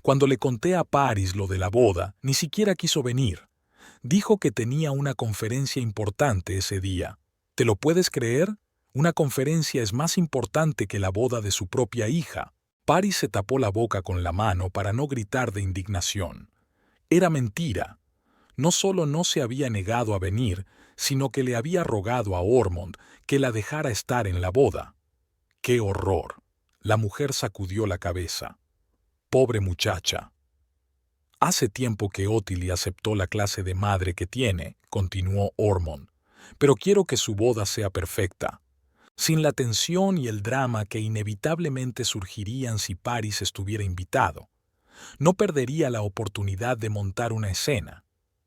Cuando le conté a Paris lo de la boda, ni siquiera quiso venir. Dijo que tenía una conferencia importante ese día. ¿Te lo puedes creer? Una conferencia es más importante que la boda de su propia hija». Paris se tapó la boca con la mano para no gritar de indignación. Era mentira. No solo no se había negado a venir, sino que le había rogado a Ormond que la dejara estar en la boda. ¡Qué horror! La mujer sacudió la cabeza. «Pobre muchacha». «Hace tiempo que Ottilie aceptó la clase de madre que tiene», continuó Ormond, «pero quiero que su boda sea perfecta, sin la tensión y el drama que inevitablemente surgirían si Paris estuviera invitado. No perdería la oportunidad de montar una escena».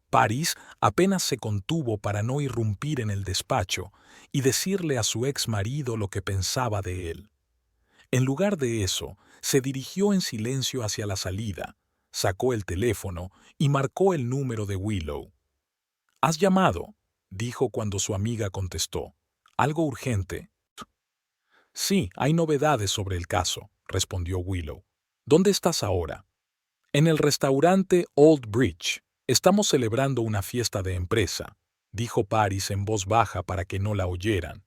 Paris apenas se contuvo para no irrumpir en el despacho y decirle a su ex marido lo que pensaba de él. En lugar de eso, se dirigió en silencio hacia la salida, sacó el teléfono y marcó el número de Willow. «¿Has llamado?», dijo cuando su amiga contestó. «¿Algo urgente?» «Sí, hay novedades sobre el caso», respondió Willow. «¿Dónde estás ahora?» «En el restaurante Old Bridge. Estamos celebrando una fiesta de empresa», dijo Paris en voz baja para que no la oyeran.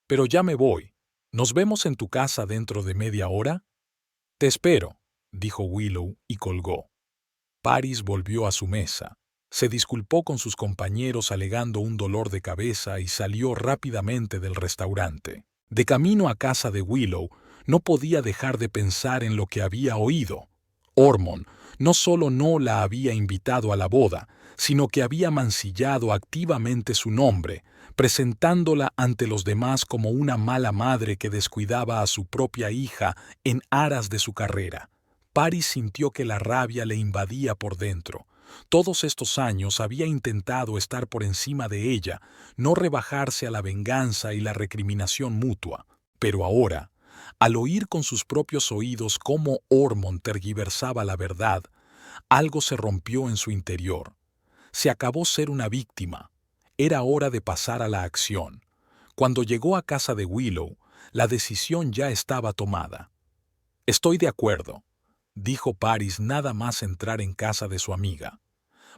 «Pero ya me voy. ¿Nos vemos en tu casa dentro de media hora?» «Te espero», dijo Willow y colgó. Paris volvió a su mesa. Se disculpó con sus compañeros alegando un dolor de cabeza y salió rápidamente del restaurante. De camino a casa de Willow, no podía dejar de pensar en lo que había oído. Ormond no solo no la había invitado a la boda, sino que había mancillado activamente su nombre, presentándola ante los demás como una mala madre que descuidaba a su propia hija en aras de su carrera. Paris sintió que la rabia le invadía por dentro. Todos estos años había intentado estar por encima de ella, no rebajarse a la venganza y la recriminación mutua. Pero ahora, al oír con sus propios oídos cómo Ormond tergiversaba la verdad, algo se rompió en su interior. Se acabó ser una víctima. Era hora de pasar a la acción. Cuando llegó a casa de Willow, la decisión ya estaba tomada. «Estoy de acuerdo», dijo Paris nada más entrar en casa de su amiga.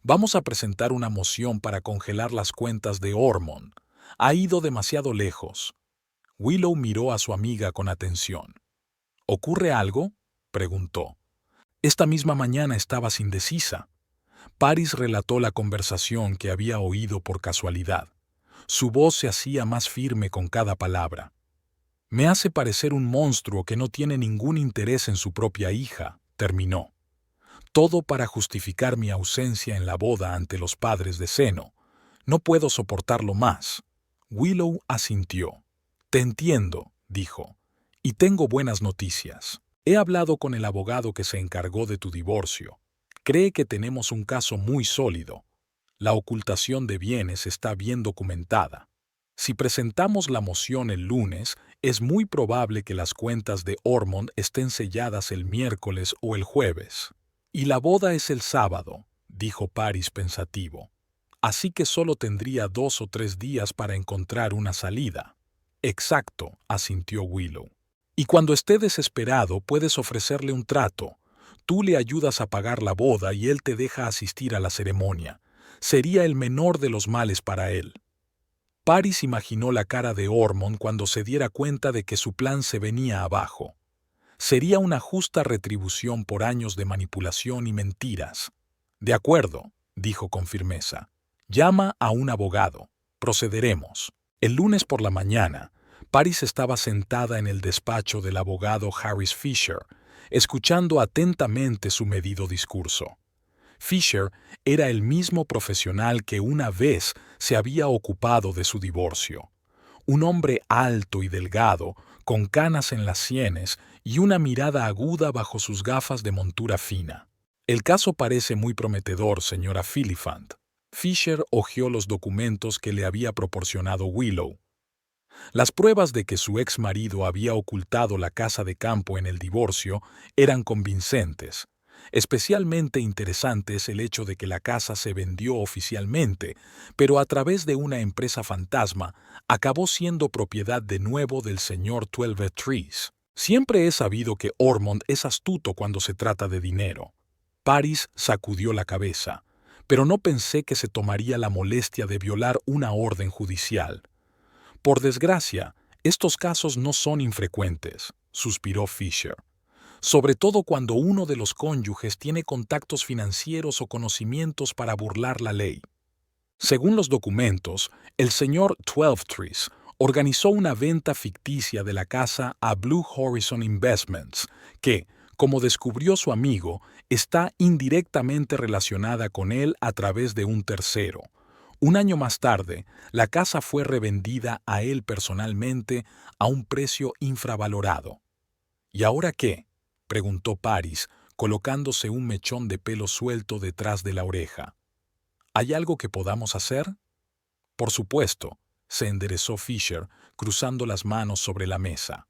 «Vamos a presentar una moción para congelar las cuentas de Ormond. Ha ido demasiado lejos». Willow miró a su amiga con atención. «¿Ocurre algo?», preguntó. «Esta misma mañana estabas indecisa». Paris relató la conversación que había oído por casualidad. Su voz se hacía más firme con cada palabra. Me hace parecer un monstruo que no tiene ningún interés en su propia hija, terminó. Todo para justificar mi ausencia en la boda ante los padres de Seno. No puedo soportarlo más. Willow asintió. Te entiendo, dijo, y tengo buenas noticias. He hablado con el abogado que se encargó de tu divorcio. Cree que tenemos un caso muy sólido. La ocultación de bienes está bien documentada. Si presentamos la moción el lunes, es muy probable que las cuentas de Ormond estén selladas el miércoles o el jueves. Y la boda es el sábado, dijo Paris pensativo. Así que solo tendría 2 o 3 días para encontrar una salida. Exacto, asintió Willow. Y cuando esté desesperado puedes ofrecerle un trato. Tú le ayudas a pagar la boda y él te deja asistir a la ceremonia. Sería el menor de los males para él. Paris imaginó la cara de Ormond cuando se diera cuenta de que su plan se venía abajo. Sería una justa retribución por años de manipulación y mentiras. De acuerdo, dijo con firmeza. Llama a un abogado. Procederemos. El lunes por la mañana, Paris estaba sentada en el despacho del abogado Harris Fisher, escuchando atentamente su medido discurso. Fisher era el mismo profesional que una vez se había ocupado de su divorcio. Un hombre alto y delgado, con canas en las sienes y una mirada aguda bajo sus gafas de montura fina. El caso parece muy prometedor, señora Philiphant. Fisher hojeó los documentos que le había proporcionado Willow. Las pruebas de que su ex marido había ocultado la casa de campo en el divorcio eran convincentes. Especialmente interesante es el hecho de que la casa se vendió oficialmente, pero a través de una empresa fantasma acabó siendo propiedad de nuevo del señor Twelvetrees. Siempre he sabido que Ormond es astuto cuando se trata de dinero. Paris sacudió la cabeza, pero no pensé que se tomaría la molestia de violar una orden judicial. Por desgracia, estos casos no son infrecuentes, suspiró Fisher. Sobre todo cuando uno de los cónyuges tiene contactos financieros o conocimientos para burlar la ley. Según los documentos, el señor Twelvetrees organizó una venta ficticia de la casa a Blue Horizon Investments, que, como descubrió su amigo, está indirectamente relacionada con él a través de un tercero. Un año más tarde, la casa fue revendida a él personalmente a un precio infravalorado. ¿Y ahora qué?, preguntó Paris, colocándose un mechón de pelo suelto detrás de la oreja. ¿Hay algo que podamos hacer? Por supuesto, se enderezó Fisher, cruzando las manos sobre la mesa.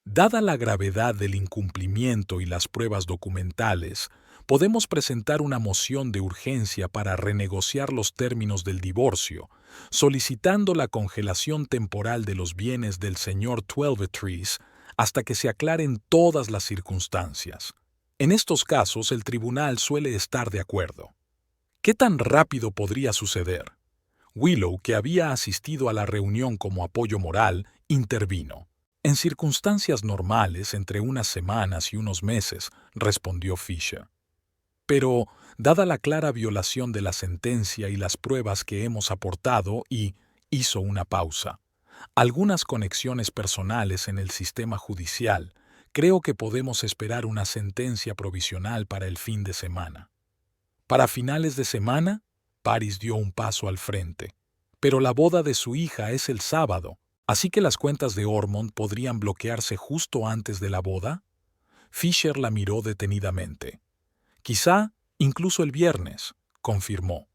Dada la gravedad del incumplimiento y las pruebas documentales, podemos presentar una moción de urgencia para renegociar los términos del divorcio, solicitando la congelación temporal de los bienes del señor Twelvetrees hasta que se aclaren todas las circunstancias. En estos casos, el tribunal suele estar de acuerdo. ¿Qué tan rápido podría suceder? Willow, que había asistido a la reunión como apoyo moral, intervino. En circunstancias normales, entre unas semanas y unos meses, respondió Fisher. Pero, dada la clara violación de la sentencia y las pruebas que hemos aportado hizo una pausa, algunas conexiones personales en el sistema judicial, creo que podemos esperar una sentencia provisional para el fin de semana. ¿Para finales de semana? Paris dio un paso al frente. Pero la boda de su hija es el sábado, así que las cuentas de Ormond podrían bloquearse justo antes de la boda. Fisher la miró detenidamente. Quizá incluso el viernes, confirmó.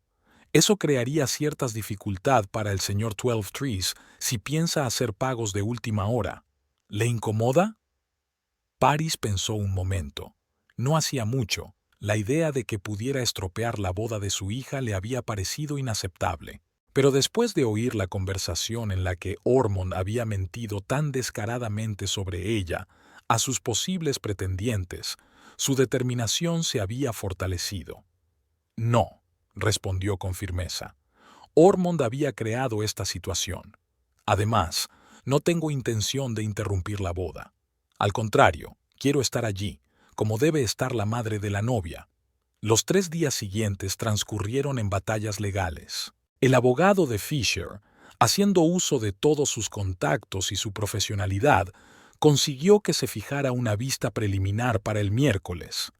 Eso crearía ciertas dificultad para el señor Twelvetrees si piensa hacer pagos de última hora. ¿Le incomoda? Paris pensó un momento. No hacía mucho. La idea de que pudiera estropear la boda de su hija le había parecido inaceptable. Pero después de oír la conversación en la que Ormond había mentido tan descaradamente sobre ella a sus posibles pretendientes, su determinación se había fortalecido. No, respondió con firmeza. Ormond había creado esta situación. Además, no tengo intención de interrumpir la boda. Al contrario, quiero estar allí, como debe estar la madre de la novia. Los 3 días siguientes transcurrieron en batallas legales. El abogado de Fisher Haciendo uso de todos sus contactos y su profesionalidad, consiguió que se fijara una vista preliminar para el miércoles.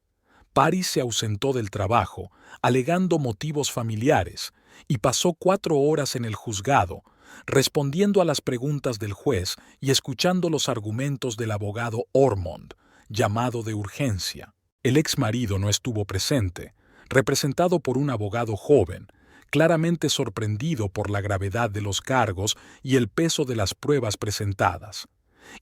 Paris se ausentó del trabajo, alegando motivos familiares, y pasó 4 horas en el juzgado, respondiendo a las preguntas del juez y escuchando los argumentos del abogado Ormond, llamado de urgencia. El ex marido no estuvo presente, representado por un abogado joven, claramente sorprendido por la gravedad de los cargos y el peso de las pruebas presentadas.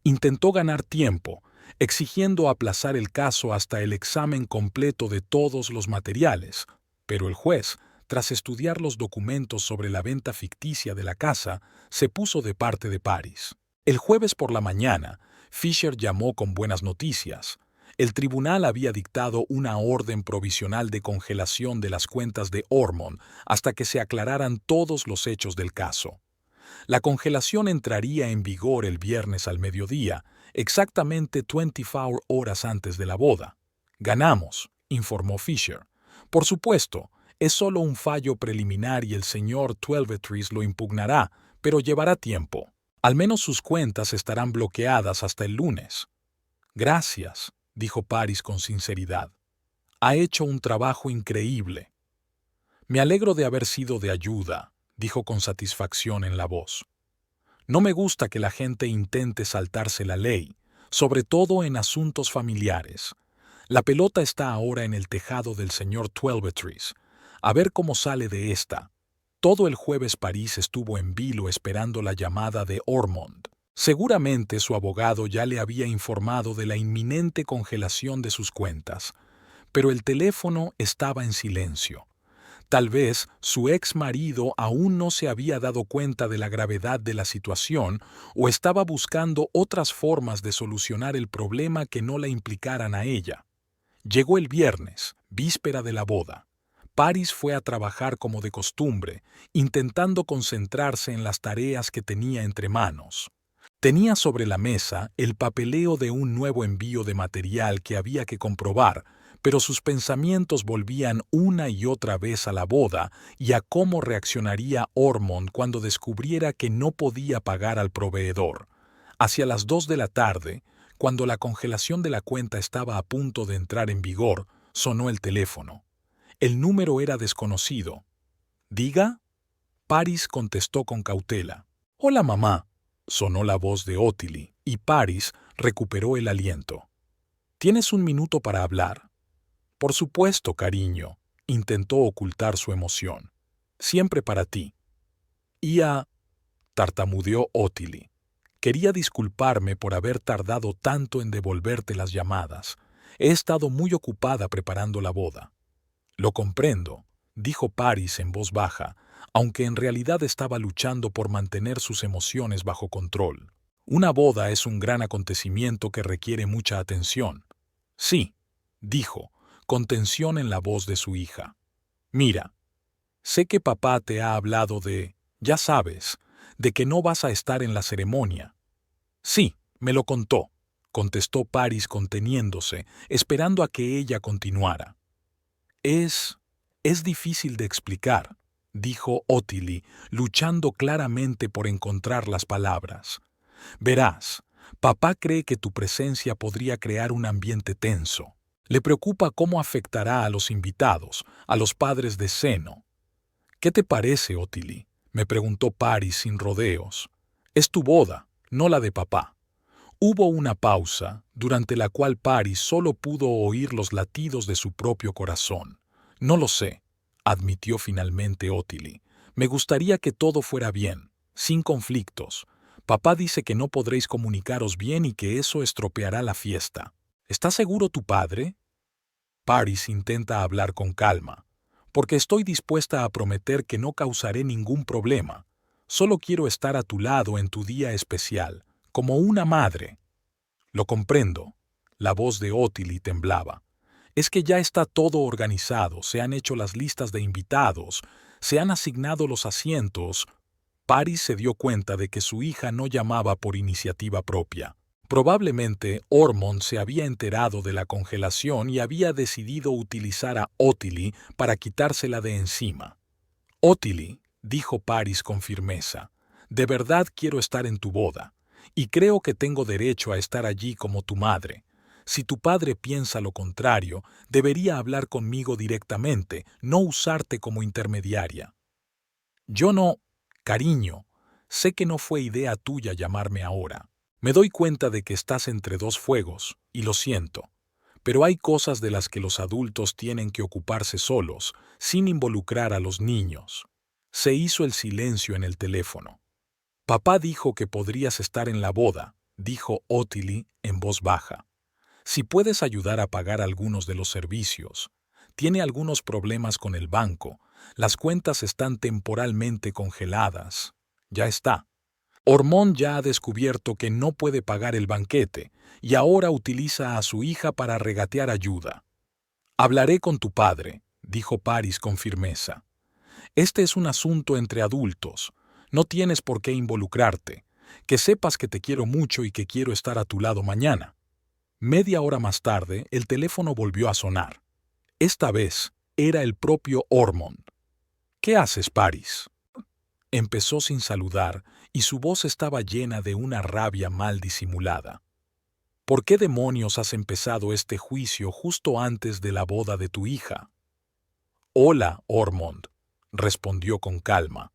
Intentó ganar tiempo, exigiendo aplazar el caso hasta el examen completo de todos los materiales, pero el juez, tras estudiar los documentos sobre la venta ficticia de la casa, se puso de parte de Paris. El jueves por la mañana, Fisher llamó con buenas noticias. El tribunal había dictado una orden provisional de congelación de las cuentas de Ormond hasta que se aclararan todos los hechos del caso. La congelación entraría en vigor el viernes al mediodía, exactamente 24 horas antes de la boda. Ganamos, informó Fisher. Por supuesto, es solo un fallo preliminar y el señor Twelvetrees lo impugnará, pero llevará tiempo. Al menos sus cuentas estarán bloqueadas hasta el lunes. Gracias, dijo Paris con sinceridad. Ha hecho un trabajo increíble. Me alegro de haber sido de ayuda, dijo con satisfacción en la voz. No me gusta que la gente intente saltarse la ley, sobre todo en asuntos familiares. La pelota está ahora en el tejado del señor Twelvetrees. A ver cómo sale de esta. Todo el jueves Paris estuvo en vilo esperando la llamada de Ormond. Seguramente su abogado ya le había informado de la inminente congelación de sus cuentas, pero el teléfono estaba en silencio. Tal vez su ex marido aún no se había dado cuenta de la gravedad de la situación o estaba buscando otras formas de solucionar el problema que no la implicaran a ella. Llegó el viernes, víspera de la boda. Paris fue a trabajar como de costumbre, intentando concentrarse en las tareas que tenía entre manos. Tenía sobre la mesa el papeleo de un nuevo envío de material que había que comprobar, pero sus pensamientos volvían una y otra vez a la boda y a cómo reaccionaría Ormond cuando descubriera que no podía pagar al proveedor. Hacia las 2 de la tarde, cuando la congelación de la cuenta estaba a punto de entrar en vigor, sonó el teléfono. El número era desconocido. ¿Diga? Paris contestó con cautela. «Hola, mamá», sonó la voz de Ottilie, y Paris recuperó el aliento. «¿Tienes un minuto para hablar?» «Por supuesto, cariño», intentó ocultar su emoción. «Siempre para ti». Tartamudeó Ottilie. «Quería disculparme por haber tardado tanto en devolverte las llamadas. He estado muy ocupada preparando la boda». «Lo comprendo», dijo Paris en voz baja, aunque en realidad estaba luchando por mantener sus emociones bajo control. Una boda es un gran acontecimiento que requiere mucha atención. «Sí», dijo, con tensión en la voz de su hija. «Mira, sé que papá te ha hablado ya sabes, de que no vas a estar en la ceremonia». «Sí, me lo contestó Paris conteniéndose, esperando a que ella continuara. Es difícil de explicar», dijo Ottilie, luchando claramente por encontrar las palabras. «Verás, papá cree que tu presencia podría crear un ambiente tenso. Le preocupa cómo afectará a los invitados, a los padres de seno». «¿Qué te parece, Ottilie?», me preguntó Paris sin rodeos. «Es tu boda, no la de papá». Hubo una pausa, durante la cual Paris solo pudo oír los latidos de su propio corazón. «No lo sé», admitió finalmente Ottilie. «Me gustaría que todo fuera bien, sin conflictos. Papá dice que no podréis comunicaros bien y que eso estropeará la fiesta. ¿Está seguro tu padre?» Paris intenta hablar con calma. «Porque estoy dispuesta a prometer que no causaré ningún problema. Solo quiero estar a tu lado en tu día especial, como una madre». «Lo comprendo». La voz de Ottilie temblaba. «Es que ya está todo organizado, se han hecho las listas de invitados, se han asignado los asientos». Paris se dio cuenta de que su hija no llamaba por iniciativa propia. Probablemente Ormond se había enterado de la congelación y había decidido utilizar a Ottilie para quitársela de encima. «Ottilie», dijo Paris con firmeza, De verdad quiero estar en tu boda, y creo que tengo derecho a estar allí como tu madre. Si tu padre piensa lo contrario, debería hablar conmigo directamente, no usarte como intermediaria. Yo no, cariño, sé que no fue idea tuya llamarme ahora. Me doy cuenta de que estás entre dos fuegos, y lo siento. Pero hay cosas de las que los adultos tienen que ocuparse solos, sin involucrar a los niños. Se hizo el silencio en el teléfono. Papá dijo que podrías estar en la boda, dijo Ottilie en voz baja. Si puedes ayudar a pagar algunos de los servicios. Tiene algunos problemas con el banco. Las cuentas están temporalmente congeladas. Ya está. Ormond ya ha descubierto que no puede pagar el banquete y ahora utiliza a su hija para regatear ayuda. Hablaré con tu padre, dijo Paris con firmeza. Este es un asunto entre adultos. No tienes por qué involucrarte. Que sepas que te quiero mucho y que quiero estar a tu lado mañana. Media hora más tarde, el teléfono volvió a sonar. Esta vez, era el propio Ormond. ¿Qué haces, Paris? Empezó sin saludar, y su voz estaba llena de una rabia mal disimulada. ¿Por qué demonios has empezado este juicio justo antes de la boda de tu hija? Hola, Ormond, respondió con calma.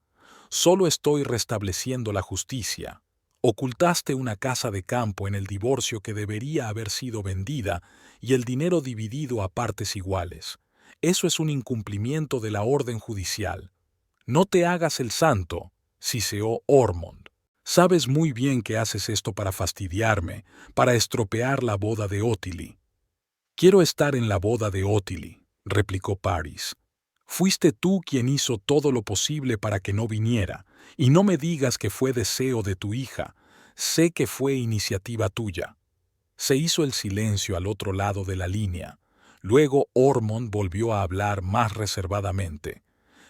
Solo estoy restableciendo la justicia. Ocultaste una casa de campo en el divorcio que debería haber sido vendida y el dinero dividido a partes iguales. Eso es un incumplimiento de la orden judicial. No te hagas el santo, siseó Ormond. Sabes muy bien que haces esto para fastidiarme, para estropear la boda de Ottilie. Quiero estar en la boda de Ottilie, replicó Paris. Fuiste tú quien hizo todo lo posible para que no viniera, y no me digas que fue deseo de tu hija. Sé que fue iniciativa tuya. Se hizo el silencio al otro lado de la línea. Luego Ormond volvió a hablar más reservadamente.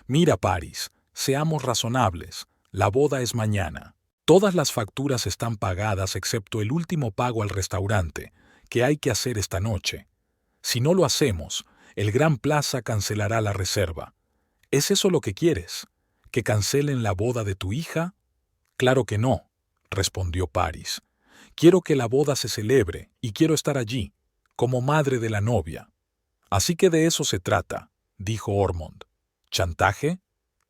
Mira, Paris, seamos razonables. La boda es mañana. Todas las facturas están pagadas excepto el último pago al restaurante, que hay que hacer esta noche. Si no lo hacemos, el Gran Plaza cancelará la reserva. ¿Es eso lo que quieres? ¿Que cancelen la boda de tu hija? Claro que no, respondió Paris. Quiero que la boda se celebre y quiero estar allí, como madre de la novia. Así que de eso se trata, dijo Ormond. ¿Chantaje?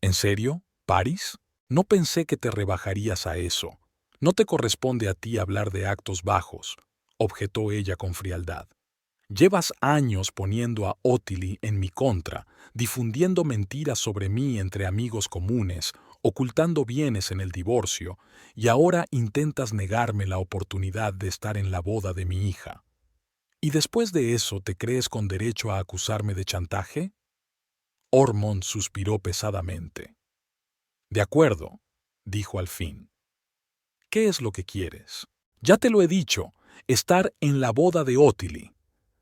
¿En serio, Paris? No pensé que te rebajarías a eso. No te corresponde a ti hablar de actos bajos, objetó ella con frialdad. Llevas años poniendo a Ottilie en mi contra, difundiendo mentiras sobre mí entre amigos comunes, ocultando bienes en el divorcio, y ahora intentas negarme la oportunidad de estar en la boda de mi hija. ¿Y después de eso te crees con derecho a acusarme de chantaje? Ormond suspiró pesadamente. De acuerdo, dijo al fin. ¿Qué es lo que quieres? Ya te lo he dicho, estar en la boda de Ottilie.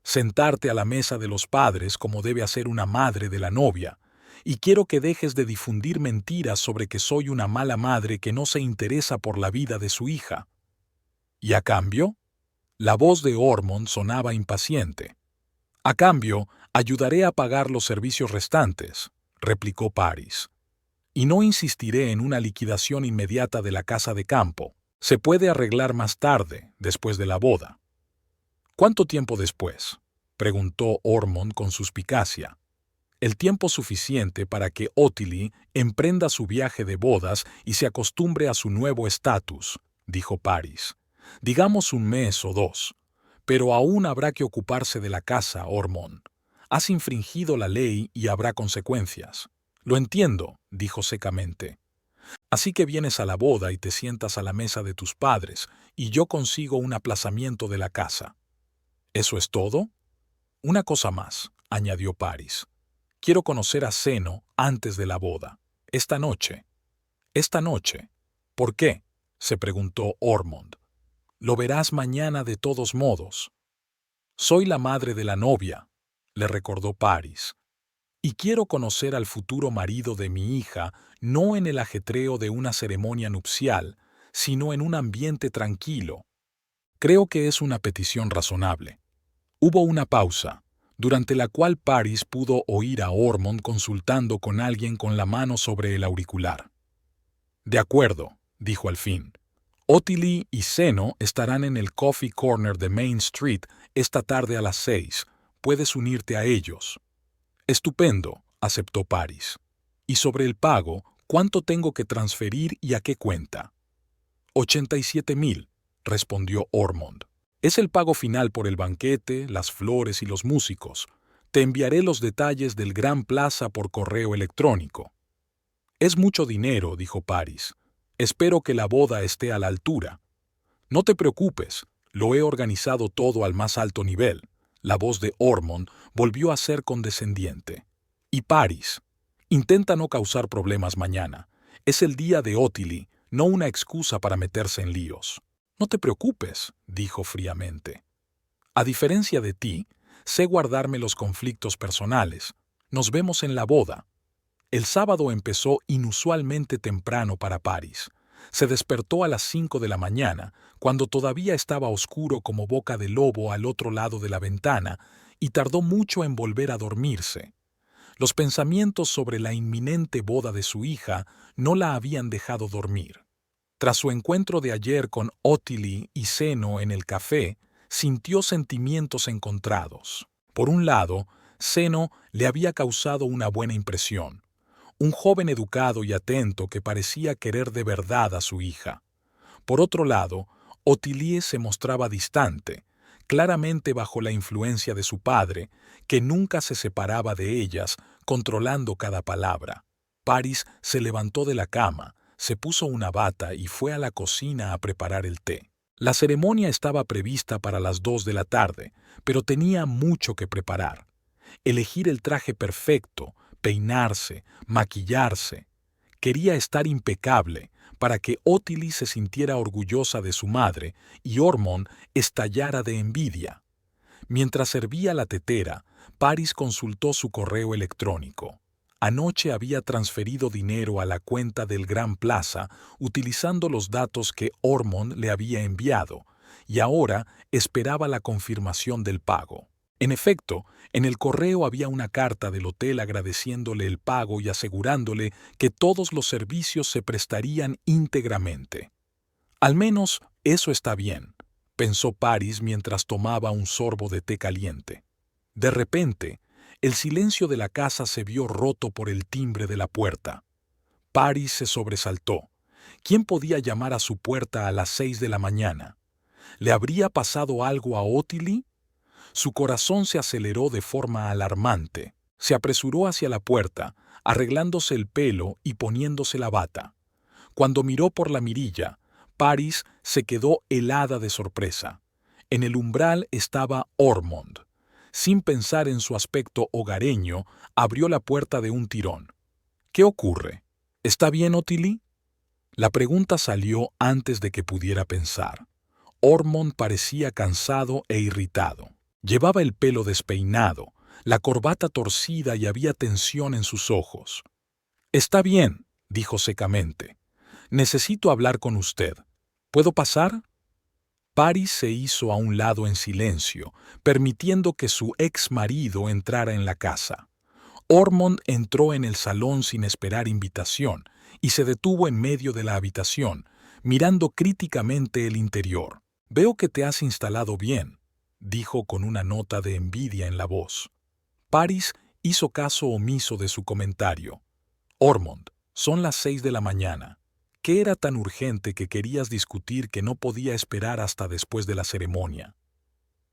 Sentarte a la mesa de los padres como debe hacer una madre de la novia, y quiero que dejes de difundir mentiras sobre que soy una mala madre que no se interesa por la vida de su hija. ¿Y a cambio? La voz de Ormond sonaba impaciente. A cambio, ayudaré a pagar los servicios restantes, replicó Paris. Y no insistiré en una liquidación inmediata de la casa de campo. Se puede arreglar más tarde, después de la boda. ¿Cuánto tiempo después? Preguntó Ormond con suspicacia. El tiempo suficiente para que Ottilie emprenda su viaje de bodas y se acostumbre a su nuevo estatus, dijo Paris. Digamos 1 mes o 2. Pero aún habrá que ocuparse de la casa, Ormond. Has infringido la ley y habrá consecuencias. Lo entiendo, dijo secamente. Así que vienes a la boda y te sientas a la mesa de tus padres, y yo consigo un aplazamiento de la casa. ¿Eso es todo? Una cosa más, añadió Paris. Quiero conocer a Zeno antes de la boda. Esta noche. Esta noche. ¿Por qué? Se preguntó Ormond. Lo verás mañana de todos modos. Soy la madre de la novia, le recordó Paris. Y quiero conocer al futuro marido de mi hija no en el ajetreo de una ceremonia nupcial, sino en un ambiente tranquilo. Creo que es una petición razonable. Hubo una pausa, durante la cual Paris pudo oír a Ormond consultando con alguien con la mano sobre el auricular. De acuerdo, dijo al fin. Ottilie y Zeno estarán en el Coffee Corner de Main Street esta tarde a las 6. Puedes unirte a ellos. Estupendo, aceptó Paris. Y sobre el pago, ¿cuánto tengo que transferir y a qué cuenta? 87.000, respondió Ormond. Es el pago final por el banquete, las flores y los músicos. Te enviaré los detalles del Gran Plaza por correo electrónico. Es mucho dinero, dijo Paris. Espero que la boda esté a la altura. No te preocupes, lo he organizado todo al más alto nivel. La voz de Ormond volvió a ser condescendiente. Y Paris, intenta no causar problemas mañana. Es el día de Ottilie, no una excusa para meterse en líos. No te preocupes, dijo fríamente. A diferencia de ti, sé guardarme los conflictos personales. Nos vemos en la boda. El sábado empezó inusualmente temprano para Paris. Se despertó a las 5 de la mañana, cuando todavía estaba oscuro como boca de lobo al otro lado de la ventana, y tardó mucho en volver a dormirse. Los pensamientos sobre la inminente boda de su hija no la habían dejado dormir. Tras su encuentro de ayer con Ottilie y Zeno en el café, sintió sentimientos encontrados. Por un lado, Zeno le había causado una buena impresión. Un joven educado y atento que parecía querer de verdad a su hija. Por otro lado, Ottilie se mostraba distante, claramente bajo la influencia de su padre, que nunca se separaba de ellas, controlando cada palabra. Paris se levantó de la cama, se puso una bata y fue a la cocina a preparar el té. La ceremonia estaba prevista para las 2 de la tarde, pero tenía mucho que preparar. Elegir el traje perfecto, peinarse, maquillarse. Quería estar impecable para que Ottilie se sintiera orgullosa de su madre y Ormond estallara de envidia. Mientras servía la tetera, Paris consultó su correo electrónico. Anoche había transferido dinero a la cuenta del Gran Plaza utilizando los datos que Ormond le había enviado, y ahora esperaba la confirmación del pago. En efecto, en el correo había una carta del hotel agradeciéndole el pago y asegurándole que todos los servicios se prestarían íntegramente. Al menos eso está bien, pensó Paris mientras tomaba un sorbo de té caliente. De repente, el silencio de la casa se vio roto por el timbre de la puerta. Paris se sobresaltó. ¿Quién podía llamar a su puerta a las 6 de la mañana? ¿Le habría pasado algo a Ottilie? Su corazón se aceleró de forma alarmante. Se apresuró hacia la puerta, arreglándose el pelo y poniéndose la bata. Cuando miró por la mirilla, Paris se quedó helada de sorpresa. En el umbral estaba Ormond. Sin pensar en su aspecto hogareño, abrió la puerta de un tirón. ¿Qué ocurre? ¿Está bien, Ottilie? La pregunta salió antes de que pudiera pensar. Ormond parecía cansado e irritado. Llevaba el pelo despeinado, la corbata torcida y había tensión en sus ojos. «Está bien», dijo secamente. «Necesito hablar con usted. ¿Puedo pasar?» Paris se hizo a un lado en silencio, permitiendo que su ex marido entrara en la casa. Ormond entró en el salón sin esperar invitación y se detuvo en medio de la habitación, mirando críticamente el interior. «Veo que te has instalado bien», dijo con una nota de envidia en la voz. Paris hizo caso omiso de su comentario. «Ormond, son las 6 de la mañana. ¿Qué era tan urgente que querías discutir que no podía esperar hasta después de la ceremonia?»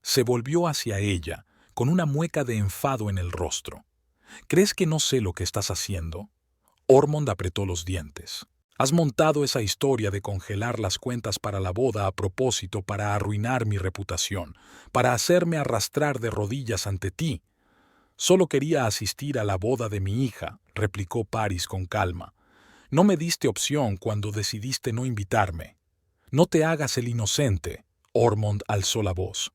Se volvió hacia ella, con una mueca de enfado en el rostro. «¿Crees que no sé lo que estás haciendo?» Ormond apretó los dientes. «Has montado esa historia de congelar las cuentas para la boda a propósito para arruinar mi reputación, para hacerme arrastrar de rodillas ante ti». «Solo quería asistir a la boda de mi hija», replicó Paris con calma. «No me diste opción cuando decidiste no invitarme». «No te hagas el inocente», Ormond alzó la voz.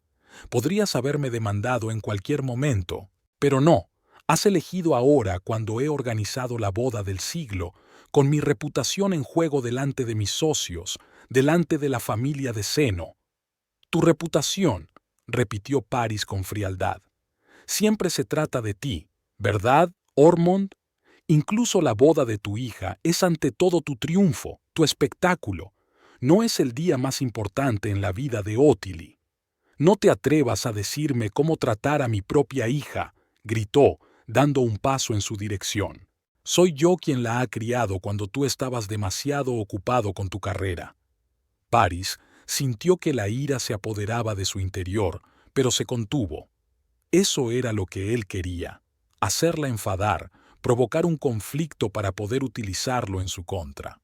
«Podrías haberme demandado en cualquier momento, pero no. Has elegido ahora cuando he organizado la boda del siglo, con mi reputación en juego delante de mis socios, delante de la familia de Zeno». «Tu reputación», repitió Paris con frialdad. «Siempre se trata de ti, ¿verdad, Ormond? Incluso la boda de tu hija es ante todo tu triunfo, tu espectáculo. No es el día más importante en la vida de Ottilie. No te atrevas a decirme cómo tratar a mi propia hija, gritó, dando un paso en su dirección. Soy yo quien la ha criado cuando tú estabas demasiado ocupado con tu carrera. Paris sintió que la ira se apoderaba de su interior, pero se contuvo. Eso era lo que él quería, hacerla enfadar, provocar un conflicto para poder utilizarlo en su contra.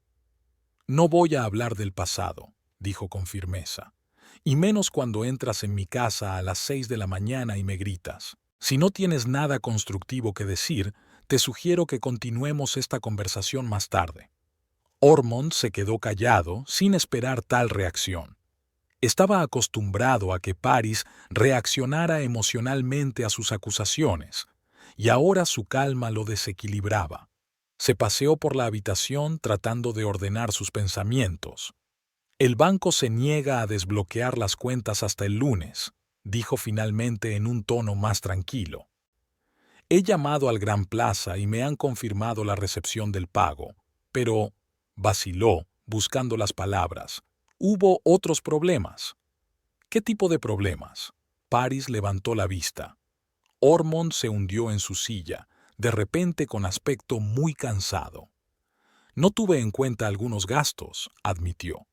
No voy a hablar del pasado, dijo con firmeza, y menos cuando entras en mi casa a las 6 de la mañana y me gritas. Si no tienes nada constructivo que decir, te sugiero que continuemos esta conversación más tarde. Ormond se quedó callado, sin esperar tal reacción. Estaba acostumbrado a que Paris reaccionara emocionalmente a sus acusaciones, y ahora su calma lo desequilibraba. Se paseó por la habitación tratando de ordenar sus pensamientos. El banco se niega a desbloquear las cuentas hasta el lunes, dijo finalmente en un tono más tranquilo. He llamado al Gran Plaza y me han confirmado la recepción del pago, pero, vaciló, buscando las palabras, hubo otros problemas. ¿Qué tipo de problemas? Paris levantó la vista. Ormond se hundió en su silla, de repente con aspecto muy cansado. No tuve en cuenta algunos gastos, admitió.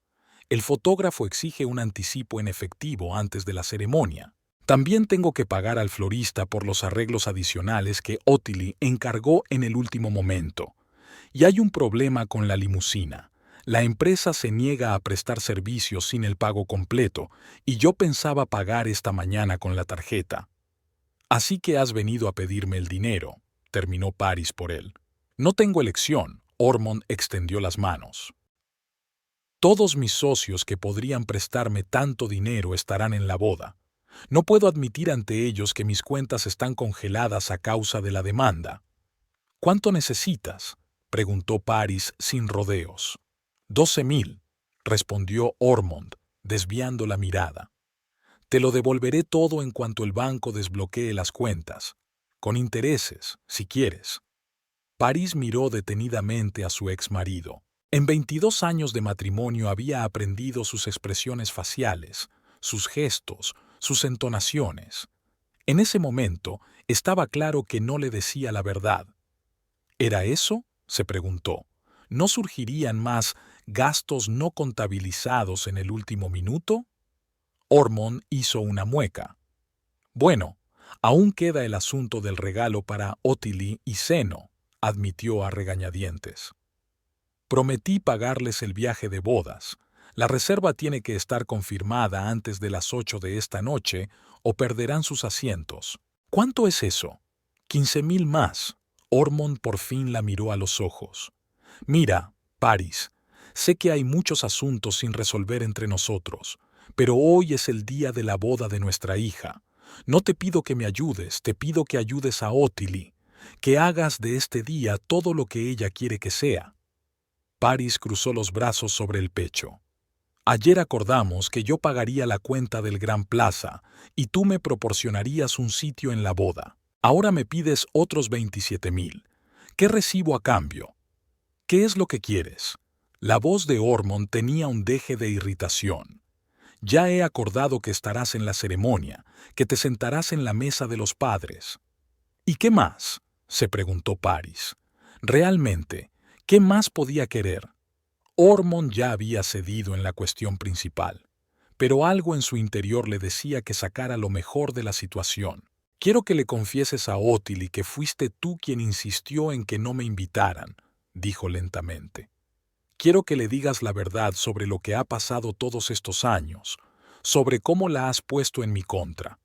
El fotógrafo exige un anticipo en efectivo antes de la ceremonia. También tengo que pagar al florista por los arreglos adicionales que Ottilie encargó en el último momento. Y hay un problema con la limusina. La empresa se niega a prestar servicios sin el pago completo, y yo pensaba pagar esta mañana con la tarjeta. Así que has venido a pedirme el dinero, terminó Paris por él. No tengo elección, Ormond extendió las manos. Todos mis socios que podrían prestarme tanto dinero estarán en la boda. No puedo admitir ante ellos que mis cuentas están congeladas a causa de la demanda. ¿Cuánto necesitas?, preguntó Paris sin rodeos. 12.000, respondió Ormond, desviando la mirada. Te lo devolveré todo en cuanto el banco desbloquee las cuentas, con intereses, si quieres. Paris miró detenidamente a su exmarido. En 22 años de matrimonio había aprendido sus expresiones faciales, sus gestos, sus entonaciones. En ese momento estaba claro que no le decía la verdad. ¿Era eso?, se preguntó. ¿No surgirían más gastos no contabilizados en el último minuto? Ormond hizo una mueca. Bueno, aún queda el asunto del regalo para Ottilie y Zeno, admitió a regañadientes. Prometí pagarles el viaje de bodas. La reserva tiene que estar confirmada antes de las 8 de esta noche o perderán sus asientos. ¿Cuánto es eso? 15.000 más. Ormond por fin la miró a los ojos. Mira, Paris, sé que hay muchos asuntos sin resolver entre nosotros, pero hoy es el día de la boda de nuestra hija. No te pido que me ayudes, te pido que ayudes a Ottilie, que hagas de este día todo lo que ella quiere que sea. Paris cruzó los brazos sobre el pecho. Ayer acordamos que yo pagaría la cuenta del Gran Plaza y tú me proporcionarías un sitio en la boda. Ahora me pides otros 27.000. ¿Qué recibo a cambio? ¿Qué es lo que quieres? La voz de Ormond tenía un deje de irritación. Ya he acordado que estarás en la ceremonia, que te sentarás en la mesa de los padres. ¿Y qué más?, se preguntó Paris. Realmente, ¿qué más podía querer? Ormond ya había cedido en la cuestión principal, pero algo en su interior le decía que sacara lo mejor de la situación. Quiero que le confieses a Ottilie que fuiste tú quien insistió en que no me invitaran, dijo lentamente. Quiero que le digas la verdad sobre lo que ha pasado todos estos años, sobre cómo la has puesto en mi contra.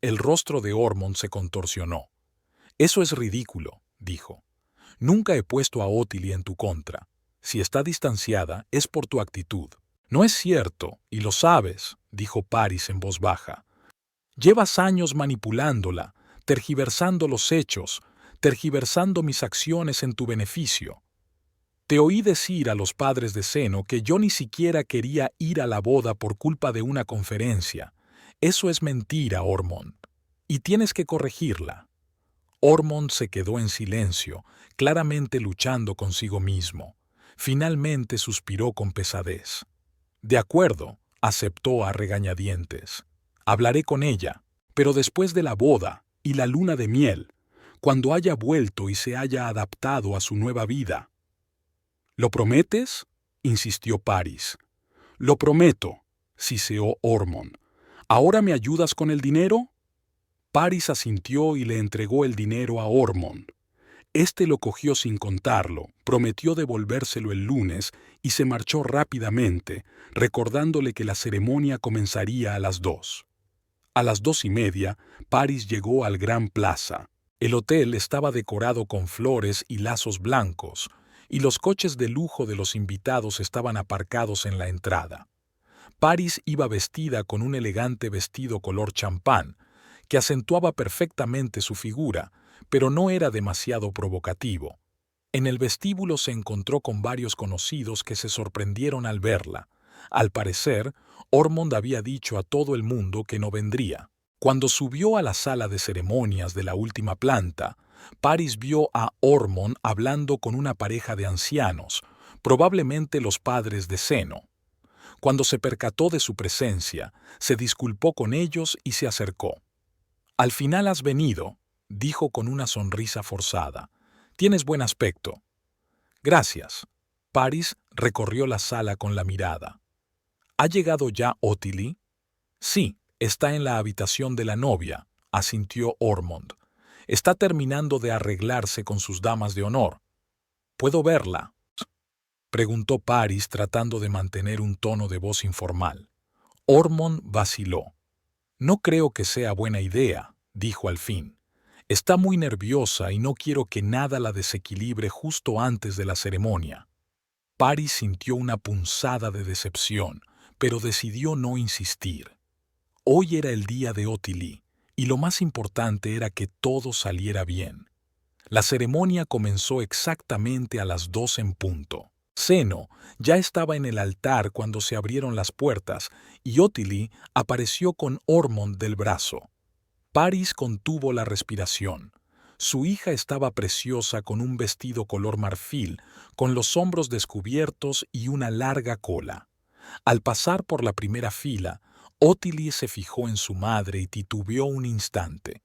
El rostro de Ormond se contorsionó. Eso es ridículo, dijo. Nunca he puesto a Ottilie en tu contra. Si está distanciada, es por tu actitud. No es cierto, y lo sabes, dijo Paris en voz baja. Llevas años manipulándola, tergiversando los hechos, tergiversando mis acciones en tu beneficio. Te oí decir a los padres de Zeno que yo ni siquiera quería ir a la boda por culpa de una conferencia. Eso es mentira, Ormond, y tienes que corregirla. Ormond se quedó en silencio, claramente luchando consigo mismo. Finalmente suspiró con pesadez. De acuerdo, aceptó a regañadientes. Hablaré con ella, pero después de la boda y la luna de miel, cuando haya vuelto y se haya adaptado a su nueva vida. ¿Lo prometes?, insistió Paris. Lo prometo, siseó Ormond. ¿Ahora me ayudas con el dinero? Paris asintió y le entregó el dinero a Ormond. Este lo cogió sin contarlo, prometió devolvérselo el lunes y se marchó rápidamente, recordándole que la ceremonia comenzaría a las 2. A las 2:30, Paris llegó al Gran Plaza. El hotel estaba decorado con flores y lazos blancos, y los coches de lujo de los invitados estaban aparcados en la entrada. Paris iba vestida con un elegante vestido color champán, que acentuaba perfectamente su figura, pero no era demasiado provocativo. En el vestíbulo se encontró con varios conocidos que se sorprendieron al verla. Al parecer, Ormond había dicho a todo el mundo que no vendría. Cuando subió a la sala de ceremonias de la última planta, Paris vio a Ormond hablando con una pareja de ancianos, probablemente los padres de Zeno. Cuando se percató de su presencia, se disculpó con ellos y se acercó. «Al final has venido», dijo con una sonrisa forzada. «Tienes buen aspecto». «Gracias». Paris recorrió la sala con la mirada. «¿Ha llegado ya Ottilie?» «Sí, está en la habitación de la novia», asintió Ormond. «Está terminando de arreglarse con sus damas de honor». «¿Puedo verla?», preguntó Paris tratando de mantener un tono de voz informal. Ormond vaciló. «No creo que sea buena idea», dijo al fin. «Está muy nerviosa y no quiero que nada la desequilibre justo antes de la ceremonia». Paris sintió una punzada de decepción, pero decidió no insistir. Hoy era el día de Ottilie, y lo más importante era que todo saliera bien. La ceremonia comenzó exactamente a las 2 en punto. Zeno ya estaba en el altar cuando se abrieron las puertas y Ottilie apareció con Ormond del brazo. Paris contuvo la respiración. Su hija estaba preciosa con un vestido color marfil, con los hombros descubiertos y una larga cola. Al pasar por la primera fila, Ottilie se fijó en su madre y titubeó un instante.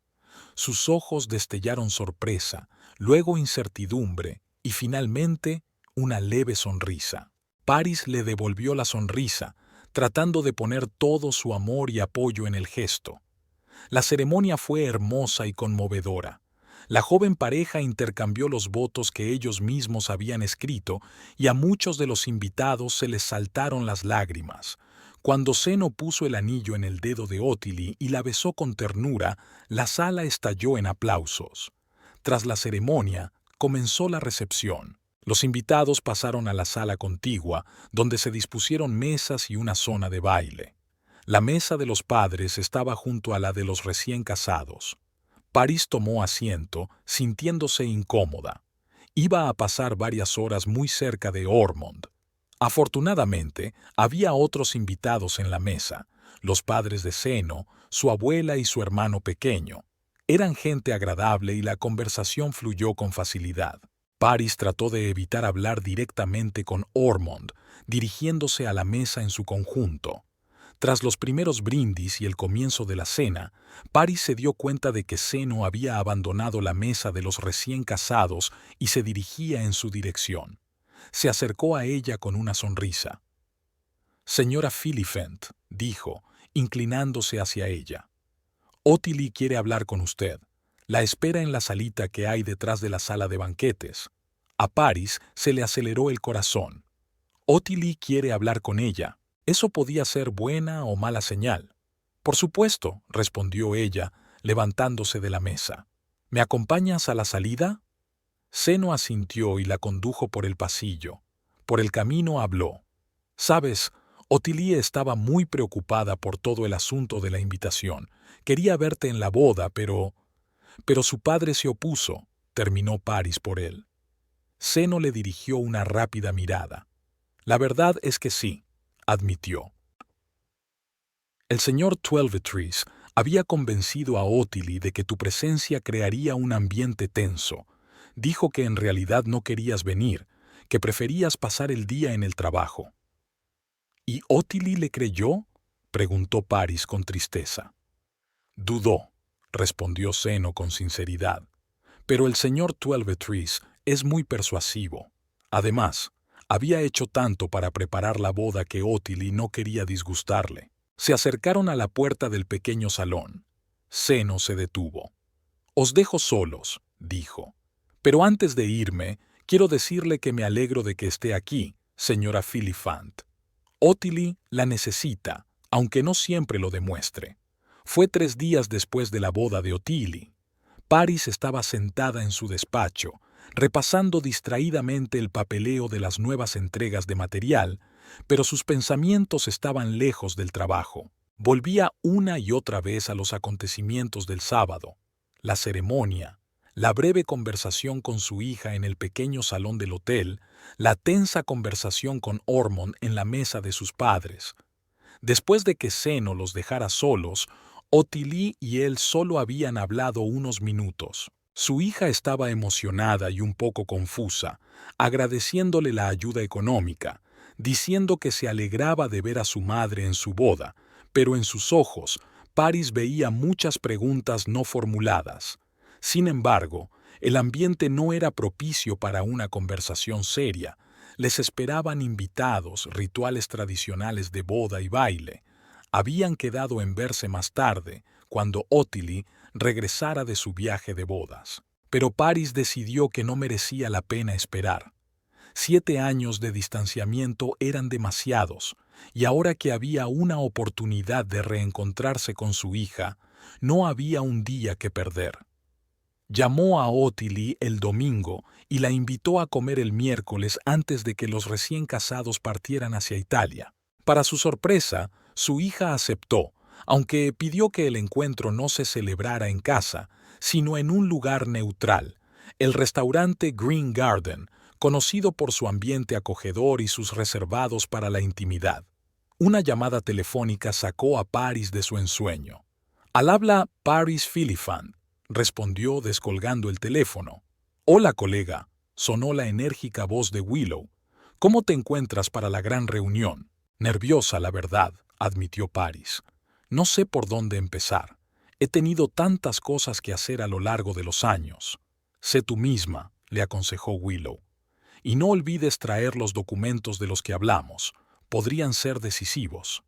Sus ojos destellaron sorpresa, luego incertidumbre y finalmente una leve sonrisa. Paris le devolvió la sonrisa, tratando de poner todo su amor y apoyo en el gesto. La ceremonia fue hermosa y conmovedora. La joven pareja intercambió los votos que ellos mismos habían escrito y a muchos de los invitados se les saltaron las lágrimas. Cuando Zeno puso el anillo en el dedo de Ottilie y la besó con ternura, la sala estalló en aplausos. Tras la ceremonia, comenzó la recepción. Los invitados pasaron a la sala contigua, donde se dispusieron mesas y una zona de baile. La mesa de los padres estaba junto a la de los recién casados. Paris tomó asiento, sintiéndose incómoda. Iba a pasar varias horas muy cerca de Ormond. Afortunadamente, había otros invitados en la mesa, los padres de Zeno, su abuela y su hermano pequeño. Eran gente agradable y la conversación fluyó con facilidad. Paris trató de evitar hablar directamente con Ormond, dirigiéndose a la mesa en su conjunto. Tras los primeros brindis y el comienzo de la cena, Paris se dio cuenta de que Zeno había abandonado la mesa de los recién casados y se dirigía en su dirección. Se acercó a ella con una sonrisa. «Señora Philippant», dijo, inclinándose hacia ella. «Ottilie quiere hablar con usted. La espera en la salita que hay detrás de la sala de banquetes». A Paris se le aceleró el corazón. Ottilie quiere hablar con ella. Eso podía ser buena o mala señal. «Por supuesto», respondió ella, levantándose de la mesa. «¿Me acompañas a la salida?» Zeno asintió y la condujo por el pasillo. Por el camino habló. «Sabes, Ottilie estaba muy preocupada por todo el asunto de la invitación. Quería verte en la boda, pero su padre se opuso», terminó Paris por él. Zeno le dirigió una rápida mirada. «La verdad es que sí», admitió. El señor Twelvetrees Había convencido a Ottilie de que tu presencia crearía un ambiente tenso. Dijo que en realidad no querías venir, que preferías pasar el día en el trabajo. ¿Y Ottilie le creyó?, preguntó Paris con tristeza. Dudó, respondió Zeno con sinceridad. Pero el señor Twelvetrees es muy persuasivo. Además, había hecho tanto para preparar la boda que Ottilie no quería disgustarle. Se acercaron a la puerta del pequeño salón. Zeno se detuvo. «Os dejo solos», dijo. «Pero antes de irme, quiero decirle que me alegro de que esté aquí, señora Philiphant. Ottilie la necesita, aunque no siempre lo demuestre». Fue 3 días después de la boda de Ottilie. Paris estaba sentada en su despacho, repasando distraídamente el papeleo de las nuevas entregas de material, pero sus pensamientos estaban lejos del trabajo. Volvía una y otra vez a los acontecimientos del sábado, la ceremonia, la breve conversación con su hija en el pequeño salón del hotel, la tensa conversación con Ormond en la mesa de sus padres. Después de que Zeno los dejara solos, Ottilie y él solo habían hablado unos minutos. Su hija estaba emocionada y un poco confusa, agradeciéndole la ayuda económica, diciendo que se alegraba de ver a su madre en su boda, pero en sus ojos, Paris veía muchas preguntas no formuladas. Sin embargo, el ambiente no era propicio para una conversación seria. Les esperaban invitados, rituales tradicionales de boda y baile. Habían quedado en verse más tarde, cuando Ottilie regresara de su viaje de bodas. Pero Paris decidió que no merecía la pena esperar. 7 años de distanciamiento eran demasiados, y ahora que había una oportunidad de reencontrarse con su hija, no había un día que perder. Llamó a Ottilie el domingo y la invitó a comer el miércoles antes de que los recién casados partieran hacia Italia. Para su sorpresa, su hija aceptó, aunque pidió que el encuentro no se celebrara en casa, sino en un lugar neutral, el restaurante Green Garden, conocido por su ambiente acogedor y sus reservados para la intimidad. Una llamada telefónica sacó a Paris de su ensueño. «Al habla Paris Philiphant», respondió descolgando el teléfono. «Hola, colega», sonó la enérgica voz de Willow. «¿Cómo te encuentras para la gran reunión?» «Nerviosa, la verdad», admitió Paris. «No sé por dónde empezar. He tenido tantas cosas que hacer a lo largo de los años». «Sé tú misma», le aconsejó Willow. «Y no olvides traer los documentos de los que hablamos. Podrían ser decisivos».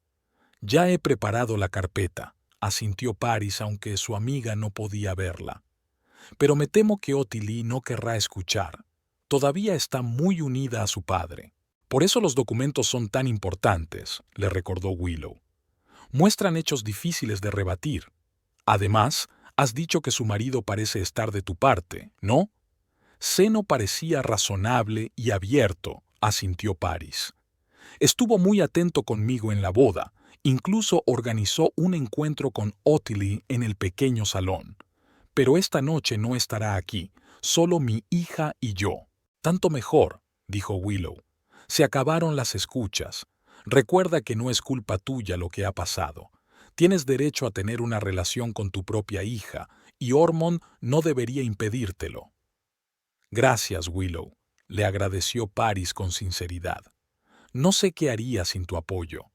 «Ya he preparado la carpeta», asintió Paris, aunque su amiga no podía verla. «Pero me temo que Ottilie no querrá escuchar. Todavía está muy unida a su padre. Por eso los documentos son tan importantes», le recordó Willow. «Muestran hechos difíciles de rebatir. Además, has dicho que su marido parece estar de tu parte, ¿no?» «Zeno parecía razonable y abierto», asintió Paris. «Estuvo muy atento conmigo en la boda. Incluso organizó un encuentro con Ottilie en el pequeño salón. Pero esta noche no estará aquí, solo mi hija y yo». «Tanto mejor», dijo Willow. «Se acabaron las escuchas. Recuerda que no es culpa tuya lo que ha pasado. Tienes derecho a tener una relación con tu propia hija, y Ormond no debería impedírtelo». «Gracias, Willow», le agradeció Paris con sinceridad. «No sé qué haría sin tu apoyo».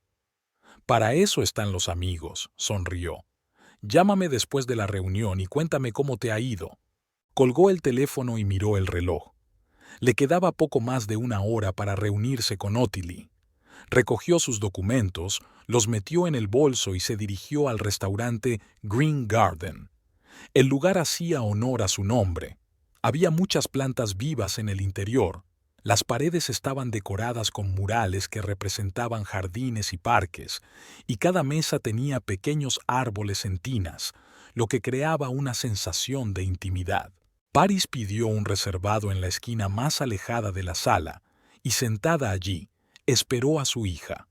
«Para eso están los amigos», sonrió. «Llámame después de la reunión y cuéntame cómo te ha ido». Colgó el teléfono y miró el reloj. Le quedaba poco más de 1 hora para reunirse con Ottilie. Recogió sus documentos, los metió en el bolso y se dirigió al restaurante Green Garden. El lugar hacía honor a su nombre. Había muchas plantas vivas en el interior. Las paredes estaban decoradas con murales que representaban jardines y parques, y cada mesa tenía pequeños árboles en tinas, lo que creaba una sensación de intimidad. Paris pidió un reservado en la esquina más alejada de la sala, y sentada allí, esperó a su hija.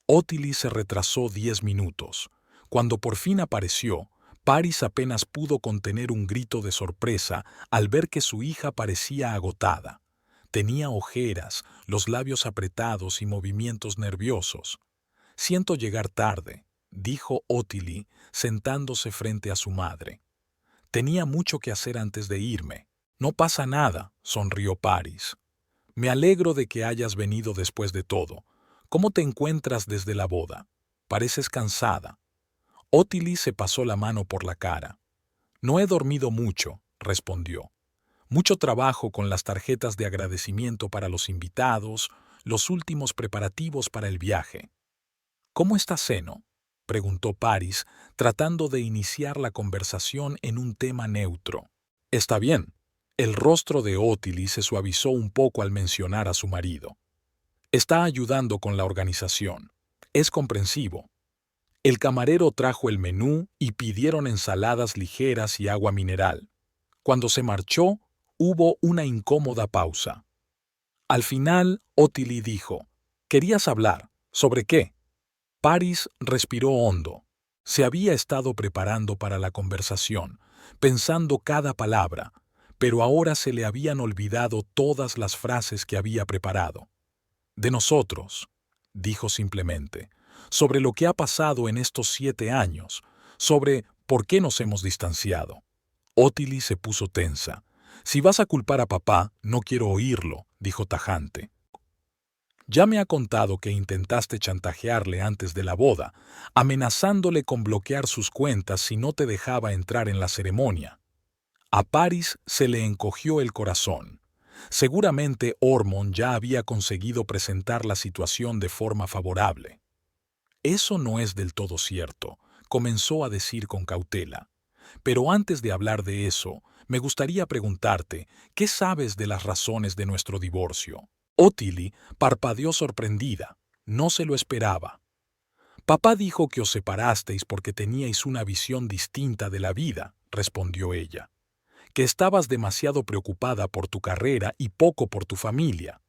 Ottilie se retrasó 10 minutos. Cuando por fin apareció, Paris apenas pudo contener un grito de sorpresa al ver que su hija parecía agotada. Tenía ojeras, los labios apretados y movimientos nerviosos. «Siento llegar tarde», dijo Ottilie, sentándose frente a su madre. Tenía mucho que hacer antes de irme. No pasa nada, sonrió Paris. Me alegro de que hayas venido después de todo. ¿Cómo te encuentras desde la boda? Pareces cansada. Ottilie se pasó la mano por la cara. No he dormido mucho, respondió. Mucho trabajo con las tarjetas de agradecimiento para los invitados, los últimos preparativos para el viaje. ¿Cómo está Zeno?, preguntó Paris, tratando de iniciar la conversación en un tema neutro. Está bien. El rostro de Ottilie se suavizó un poco al mencionar a su marido. Está ayudando con la organización. Es comprensivo. El camarero trajo el menú y pidieron ensaladas ligeras y agua mineral. Cuando se marchó, hubo una incómoda pausa. Al final, Ottilie dijo, «¿Querías hablar? ¿Sobre qué?» Paris respiró hondo. Se había estado preparando para la conversación, pensando cada palabra, pero ahora se le habían olvidado todas las frases que había preparado. «De nosotros», dijo simplemente, «sobre lo que ha pasado en estos 7 años, sobre por qué nos hemos distanciado». Ottilie se puso tensa. «Si vas a culpar a papá, no quiero oírlo», dijo tajante. «Ya me ha contado que intentaste chantajearle antes de la boda, amenazándole con bloquear sus cuentas si no te dejaba entrar en la ceremonia». A Paris se le encogió el corazón. Seguramente Ormond ya había conseguido presentar la situación de forma favorable. «Eso no es del todo cierto», comenzó a decir con cautela. «Pero antes de hablar de eso, me gustaría preguntarte, ¿qué sabes de las razones de nuestro divorcio?» Ottilie parpadeó sorprendida. No se lo esperaba. «Papá dijo que os separasteis porque teníais una visión distinta de la vida», respondió ella. «Que estabas demasiado preocupada por tu carrera y poco por tu familia».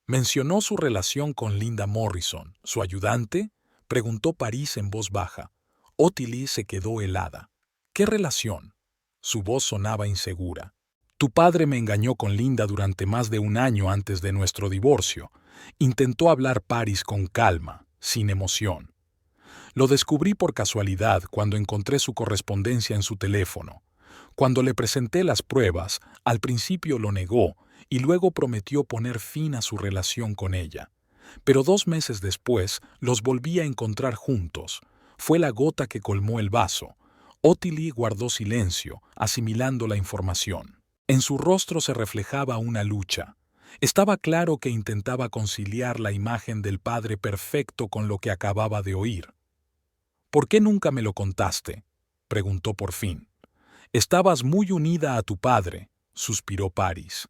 «¿Mencionó su relación con Linda Morrison, su ayudante?», preguntó Paris en voz baja. Ottilie se quedó helada. «¿Qué relación?». Su voz sonaba insegura. «Tu padre me engañó con Linda durante más de 1 año antes de nuestro divorcio», intentó hablar Paris con calma, sin emoción. «Lo descubrí por casualidad cuando encontré su correspondencia en su teléfono. Cuando le presenté las pruebas, al principio lo negó y luego prometió poner fin a su relación con ella. Pero 2 meses después los volví a encontrar juntos. Fue la gota que colmó el vaso». Ottilie guardó silencio, asimilando la información. En su rostro se reflejaba una lucha. Estaba claro que intentaba conciliar la imagen del padre perfecto con lo que acababa de oír. «¿Por qué nunca me lo contaste?», preguntó por fin. «Estabas muy unida a tu padre», suspiró Paris.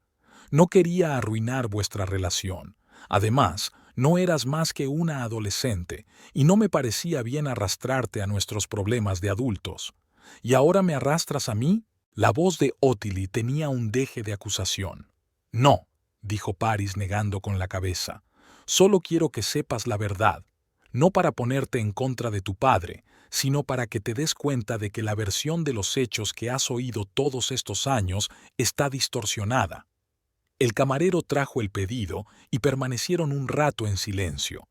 «No quería arruinar vuestra relación. Además, no eras más que una adolescente, y no me parecía bien arrastrarte a nuestros problemas de adultos. ¿Y ahora me arrastras a mí?». La voz de Ottilie tenía un deje de acusación. «No», dijo Paris negando con la cabeza. «Solo quiero que sepas la verdad, no para ponerte en contra de tu padre, sino para que te des cuenta de que la versión de los hechos que has oído todos estos años está distorsionada». El camarero trajo el pedido y permanecieron un rato en silencio.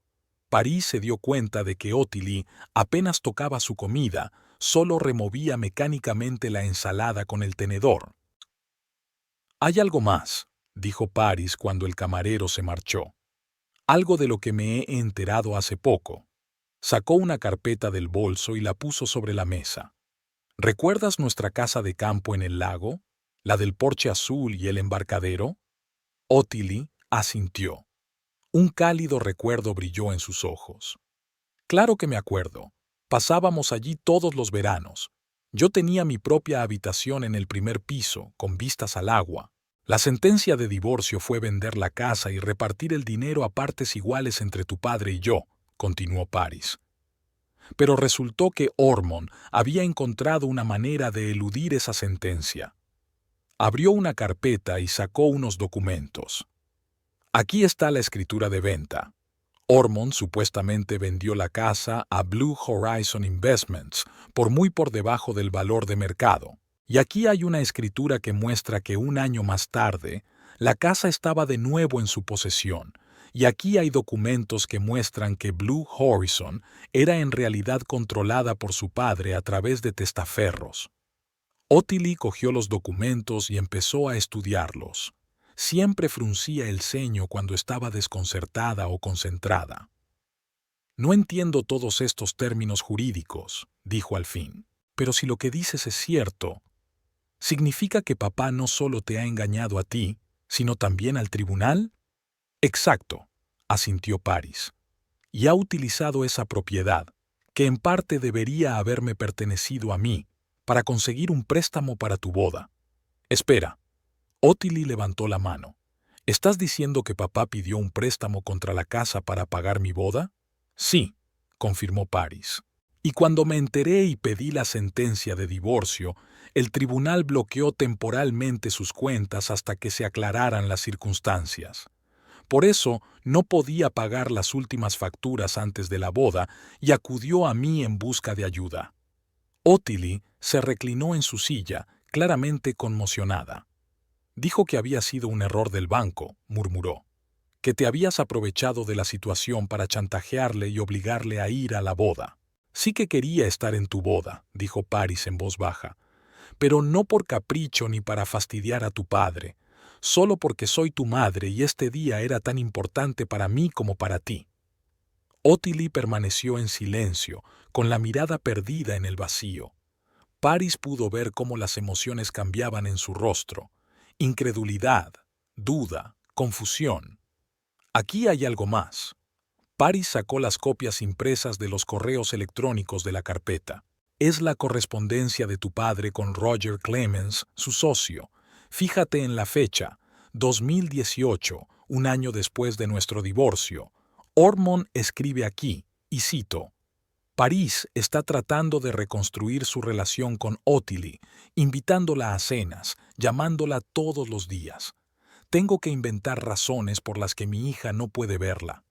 Paris se dio cuenta de que Ottilie apenas tocaba su comida, solo removía mecánicamente la ensalada con el tenedor. «Hay algo más», dijo Paris cuando el camarero se marchó. «Algo de lo que me he enterado hace poco». Sacó una carpeta del bolso y la puso sobre la mesa. «¿Recuerdas nuestra casa de campo en el lago? ¿La del porche azul y el embarcadero?». Ottilie asintió. Un cálido recuerdo brilló en sus ojos. «Claro que me acuerdo. Pasábamos allí todos los veranos. Yo tenía mi propia habitación en el primer piso, con vistas al agua. La sentencia de divorcio fue vender la casa y repartir el dinero a partes iguales entre tu padre y yo», continuó Paris. «Pero resultó que Ormond había encontrado una manera de eludir esa sentencia». Abrió una carpeta y sacó unos documentos. «Aquí está la escritura de venta. Ormond supuestamente vendió la casa a Blue Horizon Investments muy por debajo del valor de mercado. Y aquí hay una escritura que muestra que 1 año más tarde, la casa estaba de nuevo en su posesión y aquí hay documentos que muestran que Blue Horizon era en realidad controlada por su padre a través de testaferros. Ottilie cogió los documentos y empezó a estudiarlos. Siempre fruncía el ceño cuando estaba desconcertada o concentrada. No entiendo todos estos términos jurídicos, dijo al fin. Pero si lo que dices es cierto, ¿significa que papá no solo te ha engañado a ti, sino también al tribunal? Exacto, asintió Paris. Y ha utilizado esa propiedad, que en parte debería haberme pertenecido a mí, para conseguir un préstamo para tu boda. Espera. Ottilie levantó la mano. ¿Estás diciendo que papá pidió un préstamo contra la casa para pagar mi boda? Sí, confirmó Paris. Y cuando me enteré y pedí la sentencia de divorcio, el tribunal bloqueó temporalmente sus cuentas hasta que se aclararan las circunstancias. Por eso no podía pagar las últimas facturas antes de la boda y acudió a mí en busca de ayuda. Ottilie se reclinó en su silla, claramente conmocionada. Dijo que había sido un error del banco, murmuró. Que te habías aprovechado de la situación para chantajearle y obligarle a ir a la boda. Sí que quería estar en tu boda, dijo Paris en voz baja, pero no por capricho ni para fastidiar a tu padre, solo porque soy tu madre y este día era tan importante para mí como para ti. Ottilie permaneció en silencio, con la mirada perdida en el vacío. Paris pudo ver cómo las emociones cambiaban en su rostro. Incredulidad, duda, confusión. Aquí hay algo más. Paris sacó las copias impresas de los correos electrónicos de la carpeta. Es la correspondencia de tu padre con Roger Clemens, su socio. Fíjate en la fecha, 2018, un año después de nuestro divorcio. Ormond escribe aquí, y cito, Paris está tratando de reconstruir su relación con Ottilie, invitándola a cenas, llamándola todos los días. Tengo que inventar razones por las que mi hija no puede verla.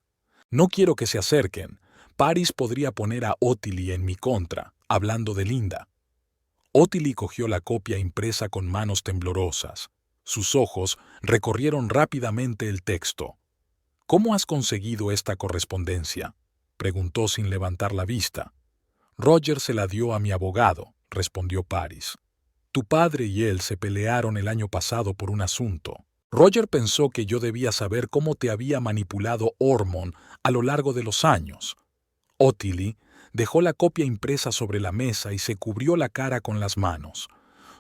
No quiero que se acerquen. Paris podría poner a Ottilie en mi contra, hablando de Linda. Ottilie cogió la copia impresa con manos temblorosas. Sus ojos recorrieron rápidamente el texto. ¿Cómo has conseguido esta correspondencia?, preguntó sin levantar la vista. Roger se la dio a mi abogado, respondió Paris. Tu padre y él se pelearon el año pasado por un asunto. Roger pensó que yo debía saber cómo te había manipulado Ormond a lo largo de los años. Ottilie dejó la copia impresa sobre la mesa y se cubrió la cara con las manos.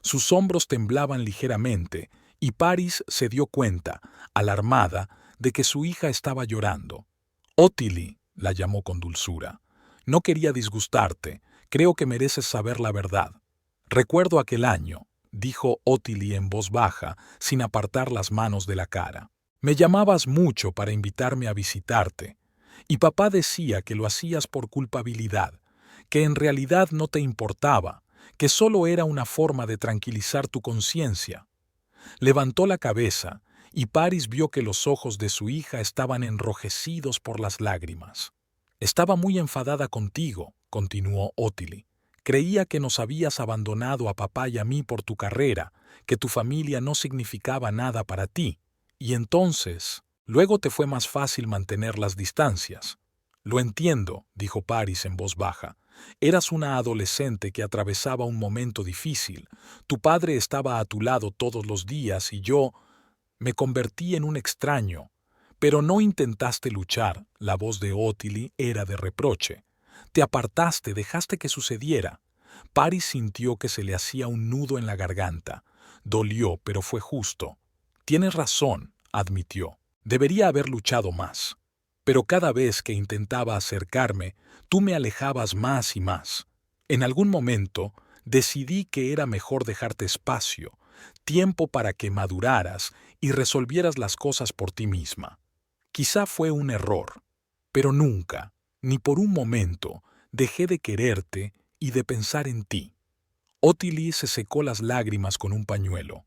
Sus hombros temblaban ligeramente y Paris se dio cuenta, alarmada, de que su hija estaba llorando. Ottilie, la llamó con dulzura, no quería disgustarte, creo que mereces saber la verdad. Recuerdo aquel año, dijo Ottilie en voz baja, sin apartar las manos de la cara. Me llamabas mucho para invitarme a visitarte, y papá decía que lo hacías por culpabilidad, que en realidad no te importaba, que solo era una forma de tranquilizar tu conciencia. Levantó la cabeza, y Paris vio que los ojos de su hija estaban enrojecidos por las lágrimas. Estaba muy enfadada contigo, continuó Ottilie. Creía que nos habías abandonado a papá y a mí por tu carrera, que tu familia no significaba nada para ti, y entonces, luego te fue más fácil mantener las distancias. Lo entiendo, dijo Paris en voz baja. Eras una adolescente que atravesaba un momento difícil. Tu padre estaba a tu lado todos los días y yo me convertí en un extraño. Pero no intentaste luchar, la voz de Ottilie era de reproche. Te apartaste, dejaste que sucediera. Paris sintió que se le hacía un nudo en la garganta. Dolió, pero fue justo. Tienes razón, admitió. Debería haber luchado más. Pero cada vez que intentaba acercarme, tú me alejabas más y más. En algún momento, decidí que era mejor dejarte espacio, tiempo para que maduraras y resolvieras las cosas por ti misma. Quizá fue un error, pero nunca, ni por un momento, dejé de quererte y de pensar en ti. Ottilie se secó las lágrimas con un pañuelo.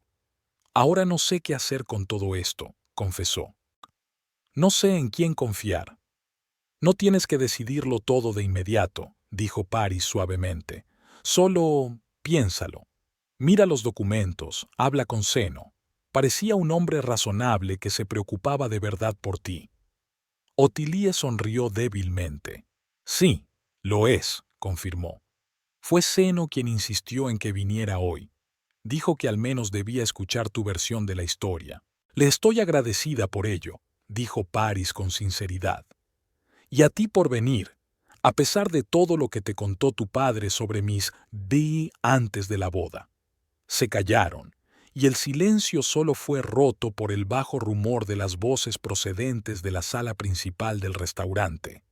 Ahora no sé qué hacer con todo esto, confesó. No sé en quién confiar. No tienes que decidirlo todo de inmediato, dijo Paris suavemente. Solo piénsalo. Mira los documentos, habla con seno. Parecía un hombre razonable que se preocupaba de verdad por ti. Ottilie sonrió débilmente. Sí, lo es, confirmó. Fue Zeno quien insistió en que viniera hoy. Dijo que al menos debía escuchar tu versión de la historia. Le estoy agradecida por ello, dijo Paris con sinceridad. Y a ti por venir, a pesar de todo lo que te contó tu padre sobre mis di antes de la boda. Se callaron, y el silencio solo fue roto por el bajo rumor de las voces procedentes de la sala principal del restaurante.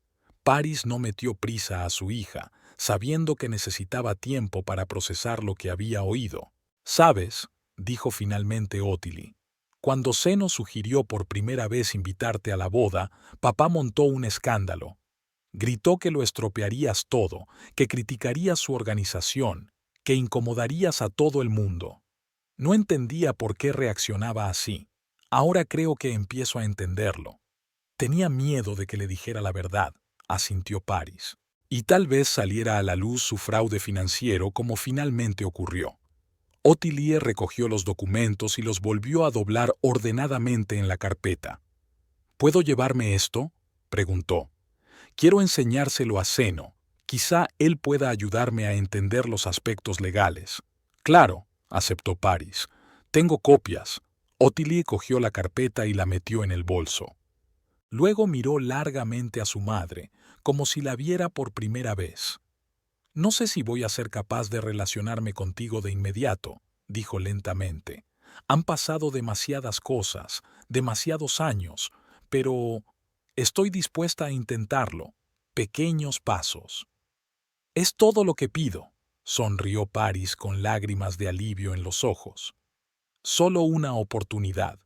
Paris no metió prisa a su hija, sabiendo que necesitaba tiempo para procesar lo que había oído. «¿Sabes?», dijo finalmente Ottilie. «Cuando Zeno sugirió por primera vez invitarte a la boda, papá montó un escándalo. Gritó que lo estropearías todo, que criticarías su organización, que incomodarías a todo el mundo. No entendía por qué reaccionaba así. Ahora creo que empiezo a entenderlo. Tenía miedo de que le dijera la verdad», asintió Paris. «Y tal vez saliera a la luz su fraude financiero como finalmente ocurrió». Ottilie recogió los documentos y los volvió a doblar ordenadamente en la carpeta. «¿Puedo llevarme esto?», preguntó. «Quiero enseñárselo a Zeno. Quizá él pueda ayudarme a entender los aspectos legales». «Claro», aceptó Paris. «Tengo copias». Ottilie cogió la carpeta y la metió en el bolso. Luego miró largamente a su madre, como si la viera por primera vez. «No sé si voy a ser capaz de relacionarme contigo de inmediato», dijo lentamente. «Han pasado demasiadas cosas, demasiados años, pero estoy dispuesta a intentarlo. Pequeños pasos». «Es todo lo que pido», sonrió Paris con lágrimas de alivio en los ojos. «Solo una oportunidad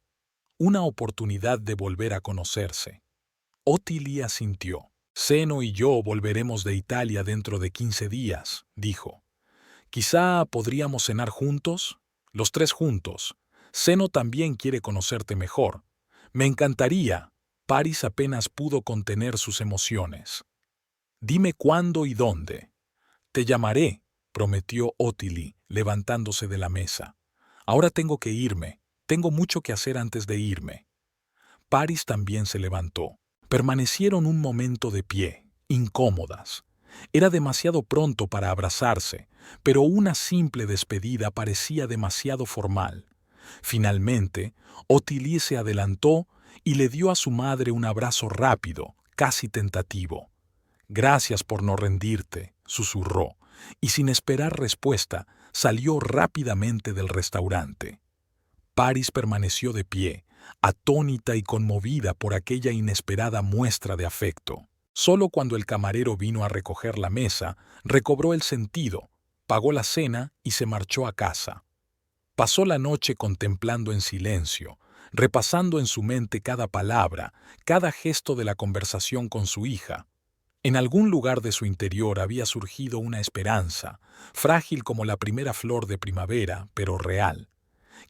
de volver a conocerse». Ottilie asintió. «Zeno y yo volveremos de Italia dentro de 15 días», dijo. «Quizá podríamos cenar juntos, los tres juntos. Zeno también quiere conocerte mejor. Me encantaría». Paris apenas pudo contener sus emociones. «Dime cuándo y dónde». «Te llamaré», prometió Ottilie, levantándose de la mesa. «Ahora tengo que irme. Tengo mucho que hacer antes de irme». Paris también se levantó. Permanecieron un momento de pie, incómodas. Era demasiado pronto para abrazarse, pero una simple despedida parecía demasiado formal. Finalmente, Ottilie se adelantó y le dio a su madre un abrazo rápido, casi tentativo. «Gracias por no rendirte», susurró, y sin esperar respuesta, salió rápidamente del restaurante. Paris permaneció de pie, atónita y conmovida por aquella inesperada muestra de afecto. Solo cuando el camarero vino a recoger la mesa, recobró el sentido, pagó la cena y se marchó a casa. Pasó la noche contemplando en silencio, repasando en su mente cada palabra, cada gesto de la conversación con su hija. En algún lugar de su interior había surgido una esperanza, frágil como la primera flor de primavera, pero real.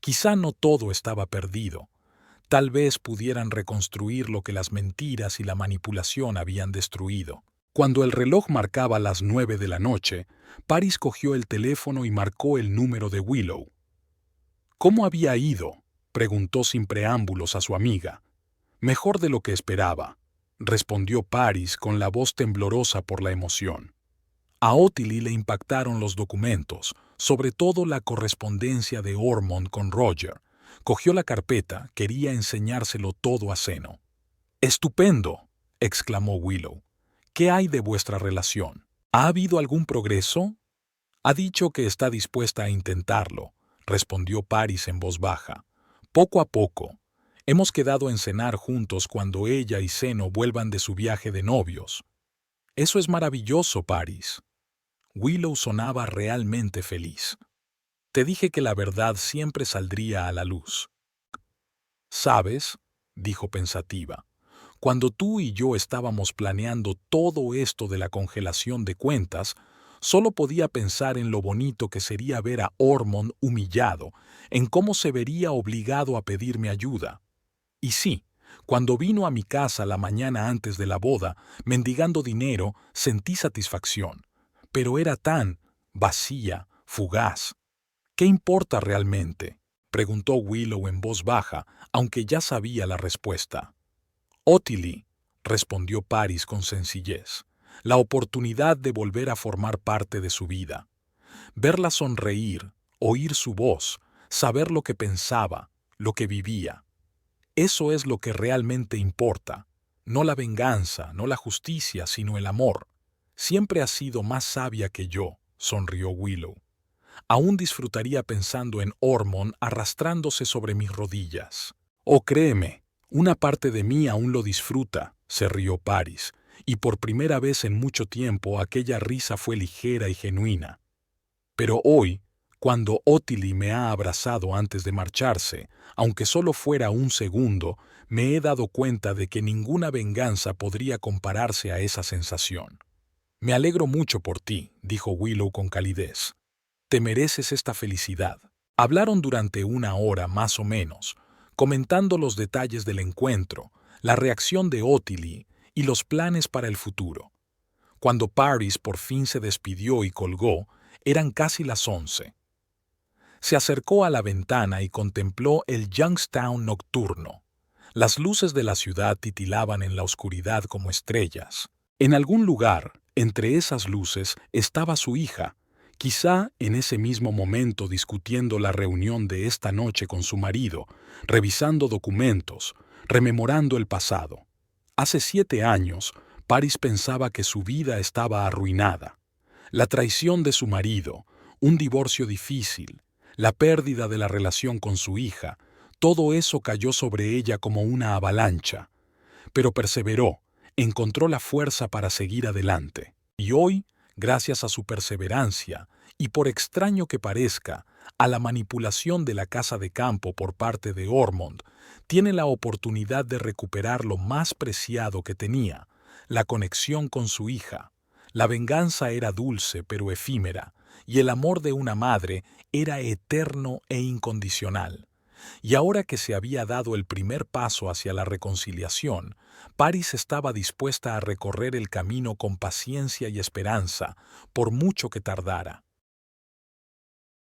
Quizá no todo estaba perdido. Tal vez pudieran reconstruir lo que las mentiras y la manipulación habían destruido. Cuando el reloj marcaba las 9 de la noche, Paris cogió el teléfono y marcó el número de Willow. «¿Cómo había ido?», preguntó sin preámbulos a su amiga. «Mejor de lo que esperaba», respondió Paris con la voz temblorosa por la emoción. A Ottilie le impactaron los documentos, sobre todo la correspondencia de Ormond con Roger. Cogió la carpeta, quería enseñárselo todo a Zeno. «¡Estupendo!», exclamó Willow. «¿Qué hay de vuestra relación? ¿Ha habido algún progreso?». «Ha dicho que está dispuesta a intentarlo», respondió Paris en voz baja. «Poco a poco. Hemos quedado en cenar juntos cuando ella y Zeno vuelvan de su viaje de novios». «Eso es maravilloso, Paris». Willow sonaba realmente feliz. «Te dije que la verdad siempre saldría a la luz». «¿Sabes?», dijo pensativa, «cuando tú y yo estábamos planeando todo esto de la congelación de cuentas, solo podía pensar en lo bonito que sería ver a Ormond humillado, en cómo se vería obligado a pedirme ayuda. Y sí, cuando vino a mi casa la mañana antes de la boda, mendigando dinero, sentí satisfacción. Pero era tan vacía, fugaz. «¿Qué importa realmente?», preguntó Willow en voz baja, aunque ya sabía la respuesta. «Ottilie», respondió Paris con sencillez. La oportunidad de volver a formar parte de su vida. Verla sonreír, oír su voz, saber lo que pensaba, lo que vivía. Eso es lo que realmente importa. No la venganza, no la justicia, sino el amor. Siempre has sido más sabia que yo, sonrió Willow. Aún disfrutaría pensando en Ormond arrastrándose sobre mis rodillas. Oh, créeme, una parte de mí aún lo disfruta, se rió Paris, y por primera vez en mucho tiempo aquella risa fue ligera y genuina. Pero hoy, cuando Ottilie me ha abrazado antes de marcharse, aunque solo fuera un segundo, me he dado cuenta de que ninguna venganza podría compararse a esa sensación. Me alegro mucho por ti, dijo Willow con calidez. Te mereces esta felicidad. Hablaron durante una hora más o menos, comentando los detalles del encuentro, la reacción de Ottilie y los planes para el futuro. Cuando Paris por fin se despidió y colgó, eran casi las 11. Se acercó a la ventana y contempló el Youngstown nocturno. Las luces de la ciudad titilaban en la oscuridad como estrellas. En algún lugar, entre esas luces, estaba su hija, quizá en ese mismo momento discutiendo la reunión de esta noche con su marido, revisando documentos, rememorando el pasado. Hace 7 años, Paris pensaba que su vida estaba arruinada. La traición de su marido, un divorcio difícil, la pérdida de la relación con su hija, todo eso cayó sobre ella como una avalancha. Pero perseveró, encontró la fuerza para seguir adelante. Y hoy, gracias a su perseverancia, y por extraño que parezca, a la manipulación de la casa de campo por parte de Ormond, tiene la oportunidad de recuperar lo más preciado que tenía, la conexión con su hija. La venganza era dulce pero efímera, y el amor de una madre era eterno e incondicional. Y ahora que se había dado el primer paso hacia la reconciliación, Paris estaba dispuesta a recorrer el camino con paciencia y esperanza, por mucho que tardara.